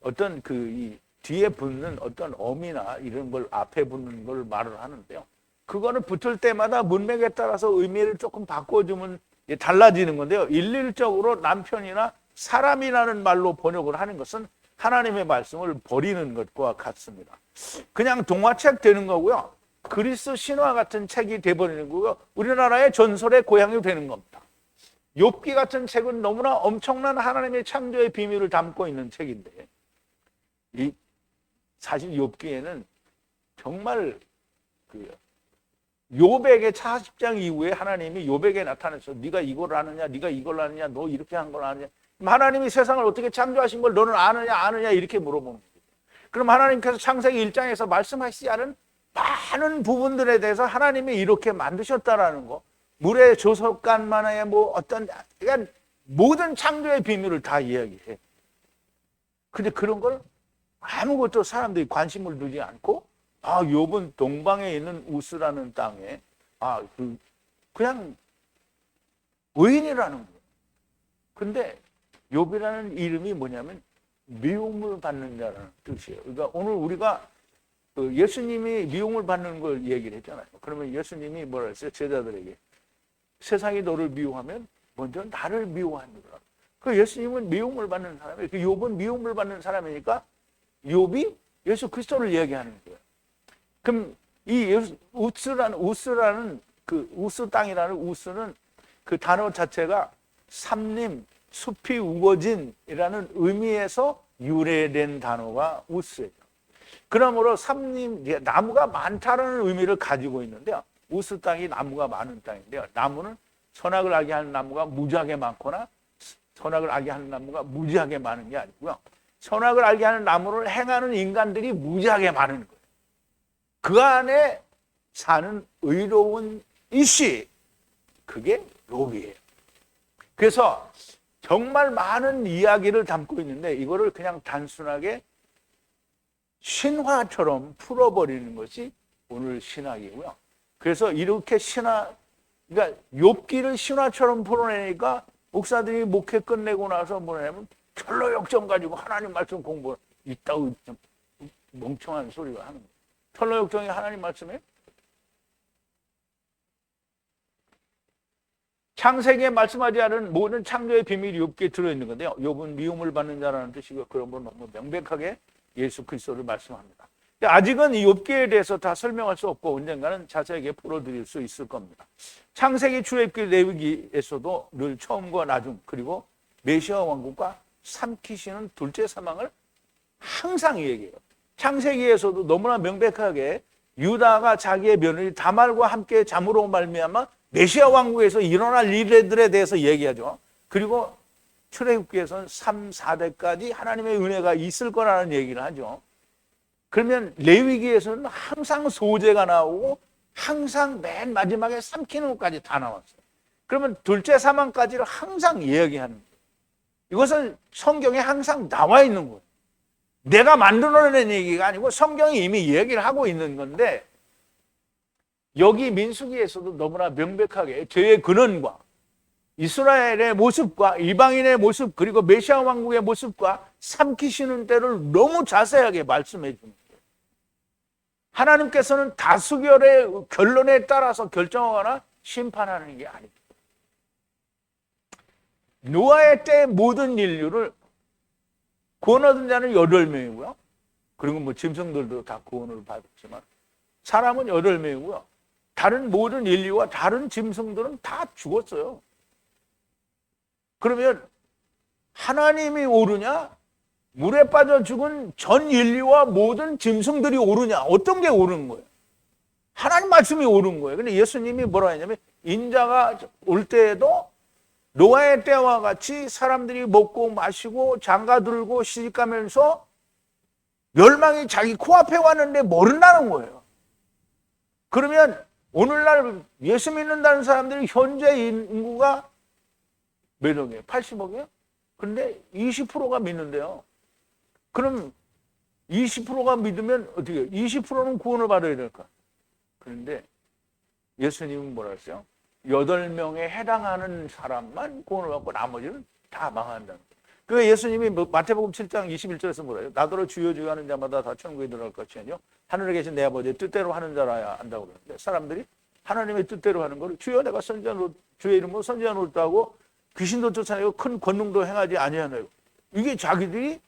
어떤 이 뒤에 붙는 어떤 어미나 이런 걸 앞에 붙는 걸 말을 하는데요. 그거는 붙을 때마다 문맥에 따라서 의미를 조금 바꿔주면 달라지는 건데요. 일률적으로 남편이나 사람이라는 말로 번역을 하는 것은 하나님의 말씀을 버리는 것과 같습니다. 그냥 동화책 되는 거고요. 그리스 신화 같은 책이 돼버리는 거고요. 우리나라의 전설의 고향이 되는 겁니다. 욥기 같은 책은 너무나 엄청난 하나님의 창조의 비밀을 담고 있는 책인데, 사실 욥기에는 정말 욥에게 40장 이후에 하나님이 욥에게 나타나서 네가 이걸 아느냐, 네가 이걸 아느냐, 너 이렇게 한 걸 아느냐. 하나님이 세상을 어떻게 창조하신 걸 너는 아느냐 이렇게 물어보는 거예요. 그럼 하나님께서 창세기 1장에서 말씀하시지 않은 많은 부분들에 대해서 하나님이 이렇게 만드셨다라는 거, 물의 조석간만에 그러니까 모든 창조의 비밀을 다 이야기해. 근데 그런 걸 아무것도 사람들이 관심을 두지 않고, 욥은 동방에 있는 우스라는 땅에 그냥 의인이라는 거예요. 근데 욥이라는 이름이 뭐냐면 미움을 받는 자라는 뜻이에요. 그러니까 오늘 우리가 예수님이 미움을 받는 걸 얘기를 했잖아요. 그러면 예수님이 뭐라 했어요? 제자들에게 세상이 너를 미워하면 먼저 나를 미워하느라. 그 예수님은 미움을 받는 사람이에요. 그 욥은 미움을 받는 사람이니까 욥이 예수 그리스도를 얘기하는 거예요. 그럼 이 우스라는 그 우스 땅이라는 우스는 그 단어 자체가 삼림, 숲이 우거진이라는 의미에서 유래된 단어가 우스예요. 그러므로 삼림, 나무가 많다는 의미를 가지고 있는데요. 우스 땅이 나무가 많은 땅인데요. 나무는 선악을 알게 하는 나무가 무지하게 많거나 선악을 알게 하는 나무가 무지하게 많은 게 아니고요. 선악을 알게 하는 나무를 행하는 인간들이 무지하게 많은 거예요. 그 안에 사는 의로운 이씨, 그게 욥이에요. 그래서 정말 많은 이야기를 담고 있는데 이거를 그냥 단순하게 신화처럼 풀어버리는 것이 오늘 신학이고요. 그래서 이렇게 그러니까 욥기를 신화처럼 풀어내니까 목사들이 목회 끝내고 나서 뭐냐면 철로 역정 가지고 하나님 말씀 공부 있다고 멍청한 소리가 하는 거예요. 철로 역정이 하나님 말씀에 창세기에 말씀하지 않은 모든 창조의 비밀이 욥기에 들어있는 건데요. 욥은 미움을 받는 자라는 뜻이고 그런 건 너무 명백하게 예수 그리스도를 말씀합니다. 아직은 이 욥기에 대해서 다 설명할 수 없고 언젠가는 자세하게 풀어드릴 수 있을 겁니다. 창세기, 출애굽기, 레위기에서도 늘 처음과 나중 그리고 메시아 왕국과 삼키시는 둘째 사망을 항상 얘기해요. 창세기에서도 너무나 명백하게 유다가 자기의 며느리 다말과 함께 잠으로 말미암아 메시아 왕국에서 일어날 일들에 대해서 얘기하죠. 그리고 출애굽기에서는 3, 4대까지 하나님의 은혜가 있을 거라는 얘기를 하죠. 그러면 레위기에서는 항상 소재가 나오고 항상 맨 마지막에 삼키는 것까지 다 나왔어요. 그러면 둘째 사망까지를 항상 이야기하는 거예요. 이것은 성경에 항상 나와 있는 거예요. 내가 만들어낸 얘기가 아니고 성경이 이미 얘기를 하고 있는 건데 여기 민수기에서도 너무나 명백하게 죄의 근원과 이스라엘의 모습과 이방인의 모습 그리고 메시아 왕국의 모습과 삼키시는 때를 너무 자세하게 말씀해 줍니다. 하나님께서는 다수결의 결론에 따라서 결정하거나 심판하는 게 아닙니다. 노아의 때 모든 인류를 구원 얻은 자는 8명이고요. 그리고 짐승들도 다 구원을 받았지만 사람은 8명이고요. 다른 모든 인류와 다른 짐승들은 다 죽었어요. 그러면 하나님이 옳으냐? 물에 빠져 죽은 전 인류와 모든 짐승들이 옳으냐? 어떤 게 옳은 거예요? 하나님 말씀이 옳은 거예요. 근데 예수님이 뭐라 했냐면 인자가 올 때에도 노아의 때와 같이 사람들이 먹고 마시고 장가 들고 시집가면서 멸망이 자기 코앞에 왔는데 모른다는 거예요. 그러면 오늘날 예수 믿는다는 사람들이 현재 인구가 몇 억이에요? 80억이에요? 근데 20%가 믿는데요. 그럼 20%가 믿으면 어떻게 해요? 20%는 구원을 받아야 될까? 그런데 예수님은 뭐라 했어요? 8명에 해당하는 사람만 구원을 받고 나머지는 다 망한다는 거예요. 그 예수님이 마태복음 7장 21절에서 뭐라 해요? 나더러 주여 주여 하는 자마다 다 천국에 들어갈 것이 아니요 하늘에 계신 내 아버지의 뜻대로 하는 자라야 한다고 그러는데 사람들이 하나님의 뜻대로 하는 거를 주여 내가 선지자 주의 이름으로 선지자 노릇도 하고 귀신도 쫓아내고 큰 권능도 행하지 아니하나요. 이게 자기들이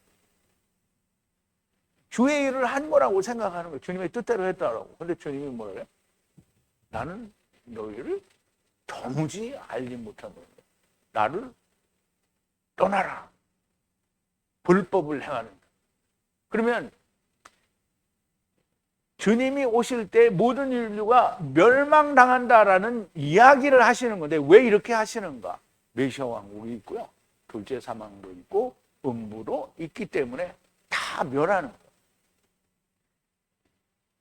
주의 일을 한 거라고 생각하는 거예요. 주님의 뜻대로 했다라고. 근데 주님이 뭐라 그래요? 나는 너희를 도무지 알지 못한다. 나를 떠나라. 불법을 행하는다. 그러면 주님이 오실 때 모든 인류가 멸망당한다라는 이야기를 하시는 건데 왜 이렇게 하시는가? 메시아 왕국이 있고요. 둘째 사망도 있고 음부도 있기 때문에 다 멸하는 거예요.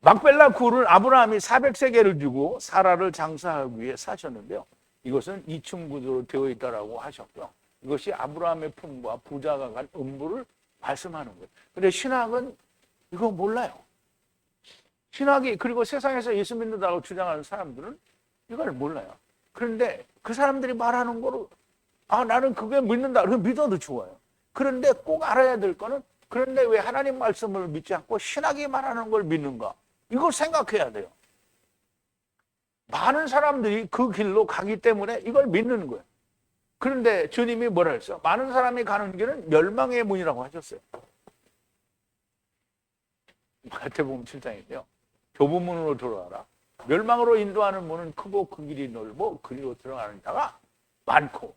막벨라 굴을 아브라함이 400세겔을 주고 사라를 장사하기 위해 사셨는데요. 이것은 2층 구조로 되어 있다라고 하셨고요. 이것이 아브라함의 품과 부자가 간 음부를 말씀하는 거예요. 근데 신학은 이거 몰라요. 신학이 그리고 세상에서 예수 믿는다고 주장하는 사람들은 이걸 몰라요. 그런데 그 사람들이 말하는 거로 나는 그게 믿는다. 그럼 믿어도 좋아요. 그런데 꼭 알아야 될 거는 그런데 왜 하나님 말씀을 믿지 않고 신학이 말하는 걸 믿는가? 이걸 생각해야 돼요. 많은 사람들이 그 길로 가기 때문에 이걸 믿는 거예요. 그런데 주님이 뭐라 했어요? 많은 사람이 가는 길은 멸망의 문이라고 하셨어요. 마태복음 7장인데요. 좁은 문으로 들어가라. 멸망으로 인도하는 문은 크고 그 길이 넓고 그리로 들어가는 자가 많고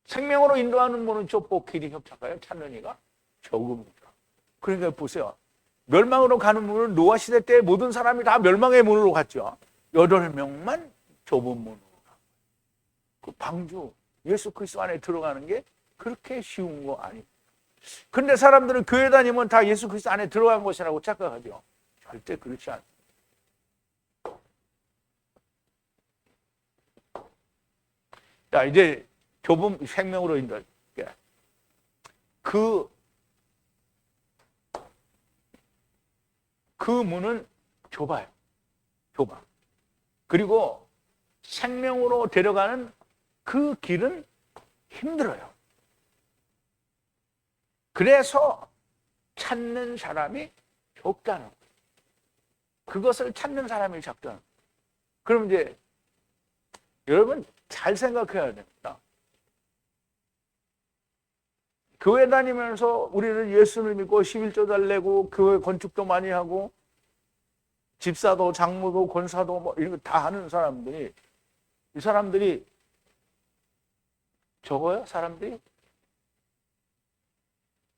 생명으로 인도하는 문은 좁고 길이 협착하여 찾는 이가 적음이다. 그러니까 보세요. 멸망으로 가는 문은 노아 시대 때 모든 사람이 다 멸망의 문으로 갔죠. 8명만 좁은 문으로 가. 그 방주 예수 그리스도 안에 들어가는 게 그렇게 쉬운 거 아닙니다. 그런데 사람들은 교회 다니면 다 예수 그리스도 안에 들어간 것이라고 착각하죠. 절대 그렇지 않습니다. 자, 이제 좁은 생명으로 인도할 게 그 문은 좁아요. 좁아. 그리고 생명으로 데려가는 그 길은 힘들어요. 그래서 찾는 사람이 적다는 거예요. 그것을 찾는 사람이 적다는 거예요. 그럼 이제 여러분 잘 생각해야 됩니다. 교회 다니면서 우리는 예수를 믿고 11조 잘 내고 교회 건축도 많이 하고 집사도 장모도 권사도 뭐 이런 거 다 하는 사람들이 이 사람들이 적어요? 사람들이?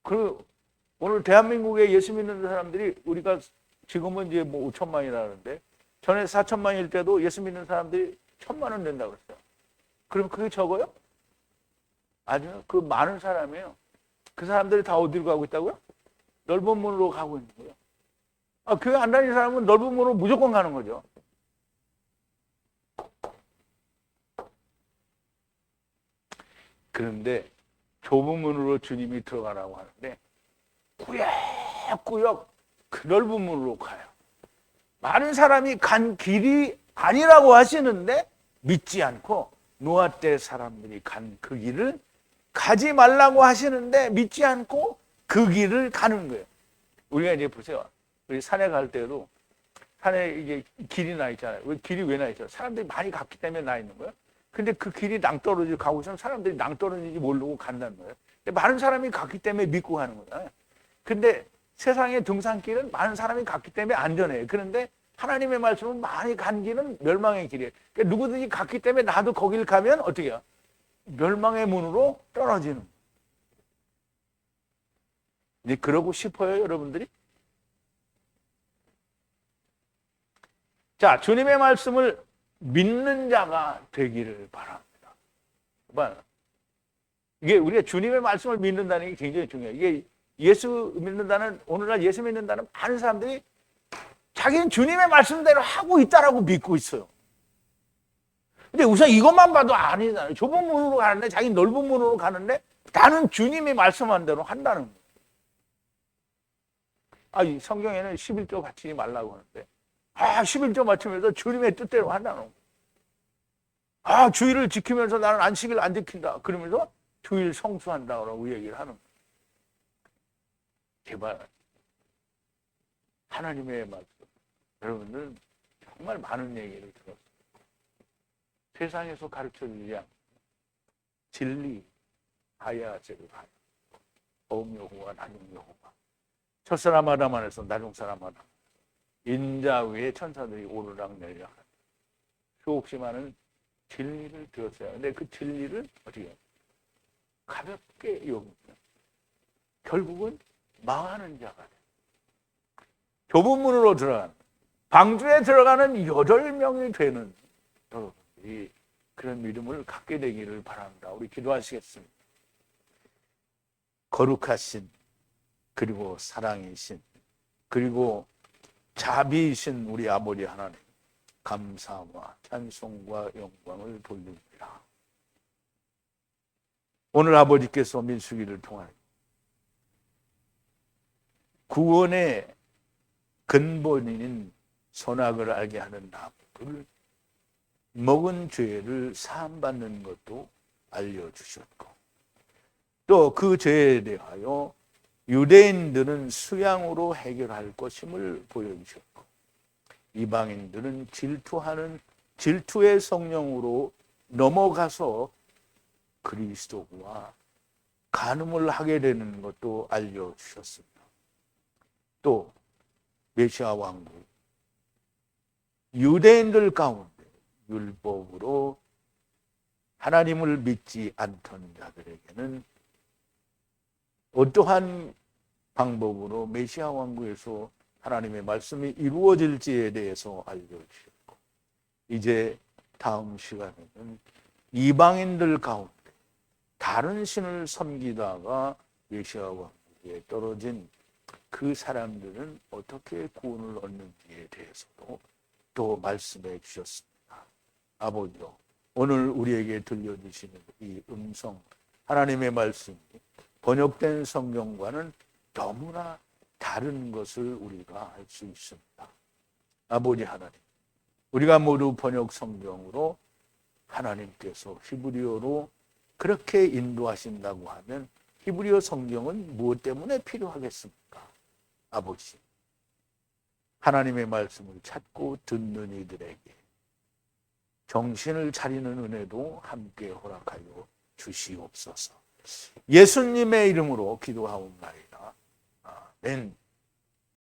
그 오늘 대한민국에 예수 믿는 사람들이 우리가 지금은 이제 뭐 5천만이라는데 전에 4천만일 때도 예수 믿는 사람들이 1,000만은 된다고 그랬어요. 그럼 그게 적어요? 아니요. 그 많은 사람이에요. 그 사람들이 다 어디로 가고 있다고요? 넓은 문으로 가고 있는 거예요. 교회 안 다니는 사람은 넓은 문으로 무조건 가는 거죠. 그런데 좁은 문으로 주님이 들어가라고 하는데 꾸역꾸역 그 넓은 문으로 가요. 많은 사람이 간 길이 아니라고 하시는데 믿지 않고 노아 때 사람들이 간 그 길을 가지 말라고 하시는데 믿지 않고 그 길을 가는 거예요. 우리가 이제 보세요. 우리 산에 갈 때도 산에 이게 길이 나 있잖아요. 길이 왜 나 있죠? 사람들이 많이 갔기 때문에 나 있는 거예요. 근데 그 길이 낭떠러지 가고 있으면 사람들이 낭떠러지인지 모르고 간다는 거예요. 근데 많은 사람이 갔기 때문에 믿고 가는 거잖아요. 근데 세상의 등산길은 많은 사람이 갔기 때문에 안전해요. 그런데 하나님의 말씀은 많이 간 길은 멸망의 길이에요. 그러니까 누구든지 갔기 때문에 나도 거길 가면 어떻게 해요? 멸망의 문으로 떨어지는 거예요. 이제 그러고 싶어요, 여러분들이? 자, 주님의 말씀을 믿는 자가 되기를 바랍니다. 이게 우리가 주님의 말씀을 믿는다는 게 굉장히 중요해요. 이게 예수 믿는다는, 오늘날 예수 믿는다는 많은 사람들이 자기는 주님의 말씀대로 하고 있다라고 믿고 있어요. 근데 우선 이것만 봐도 아니잖아요. 좁은 문으로 가는데, 자기 넓은 문으로 가는데, 나는 주님이 말씀한 대로 한다는 거예요. 이 성경에는 11조 바치지 말라고 하는데, 11조 바치면서 주님의 뜻대로 한다는 거예요. 주일을 지키면서 나는 안식일 안 지킨다. 그러면서 주일 성수한다고 얘기를 하는 거예요. 제발, 하나님의 말씀, 여러분들 정말 많은 얘기를 들었어요. 세상에서 가르쳐주지 않는 진리, 하야제를 하여 어음 여호와 나중 여호와 첫사람 아담 안에서 나중 사람 아담 인자 위에 천사들이 오르락 내리락 하는 수없이 많은 진리를 들었어요. 근데 그 진리를 어떻게 가볍게 여기면 결국은 망하는 자가 돼요. 좁은 문으로 들어가는 방주에 들어가는 8명이 되는 여러분들이 그런 믿음을 갖게 되기를 바랍니다. 우리 기도하시겠습니다. 거룩하신 그리고 사랑이신 그리고 자비이신 우리 아버지 하나님 감사와 찬송과 영광을 돌립니다. 오늘 아버지께서 민수기를 통하여 구원의 근본인 선악을 알게 하는 나무를 먹은 죄를 사함받는 것도 알려주셨고 또 그 죄에 대하여 유대인들은 수양으로 해결할 것임을 보여주셨고 이방인들은 질투하는 질투의 성령으로 넘어가서 그리스도와 간음을 하게 되는 것도 알려주셨습니다. 또 메시아 왕국 유대인들 가운데 율법으로 하나님을 믿지 않던 자들에게는 어떠한 방법으로 메시아 왕국에서 하나님의 말씀이 이루어질지에 대해서 알려주셨고 이제 다음 시간에는 이방인들 가운데 다른 신을 섬기다가 메시아 왕국에 떨어진 그 사람들은 어떻게 구원을 얻는지에 대해서도 또 말씀해 주셨습니다. 아버지요, 오늘 우리에게 들려주시는 이 음성 하나님의 말씀이 번역된 성경과는 너무나 다른 것을 우리가 알 수 있습니다. 아버지 하나님, 우리가 모두 번역 성경으로 하나님께서 히브리어로 그렇게 인도하신다고 하면 히브리어 성경은 무엇 때문에 필요하겠습니까? 아버지, 하나님의 말씀을 찾고 듣는 이들에게 정신을 차리는 은혜도 함께 허락하여 주시옵소서. 예수님의 이름으로 기도하옵나이다. 아멘.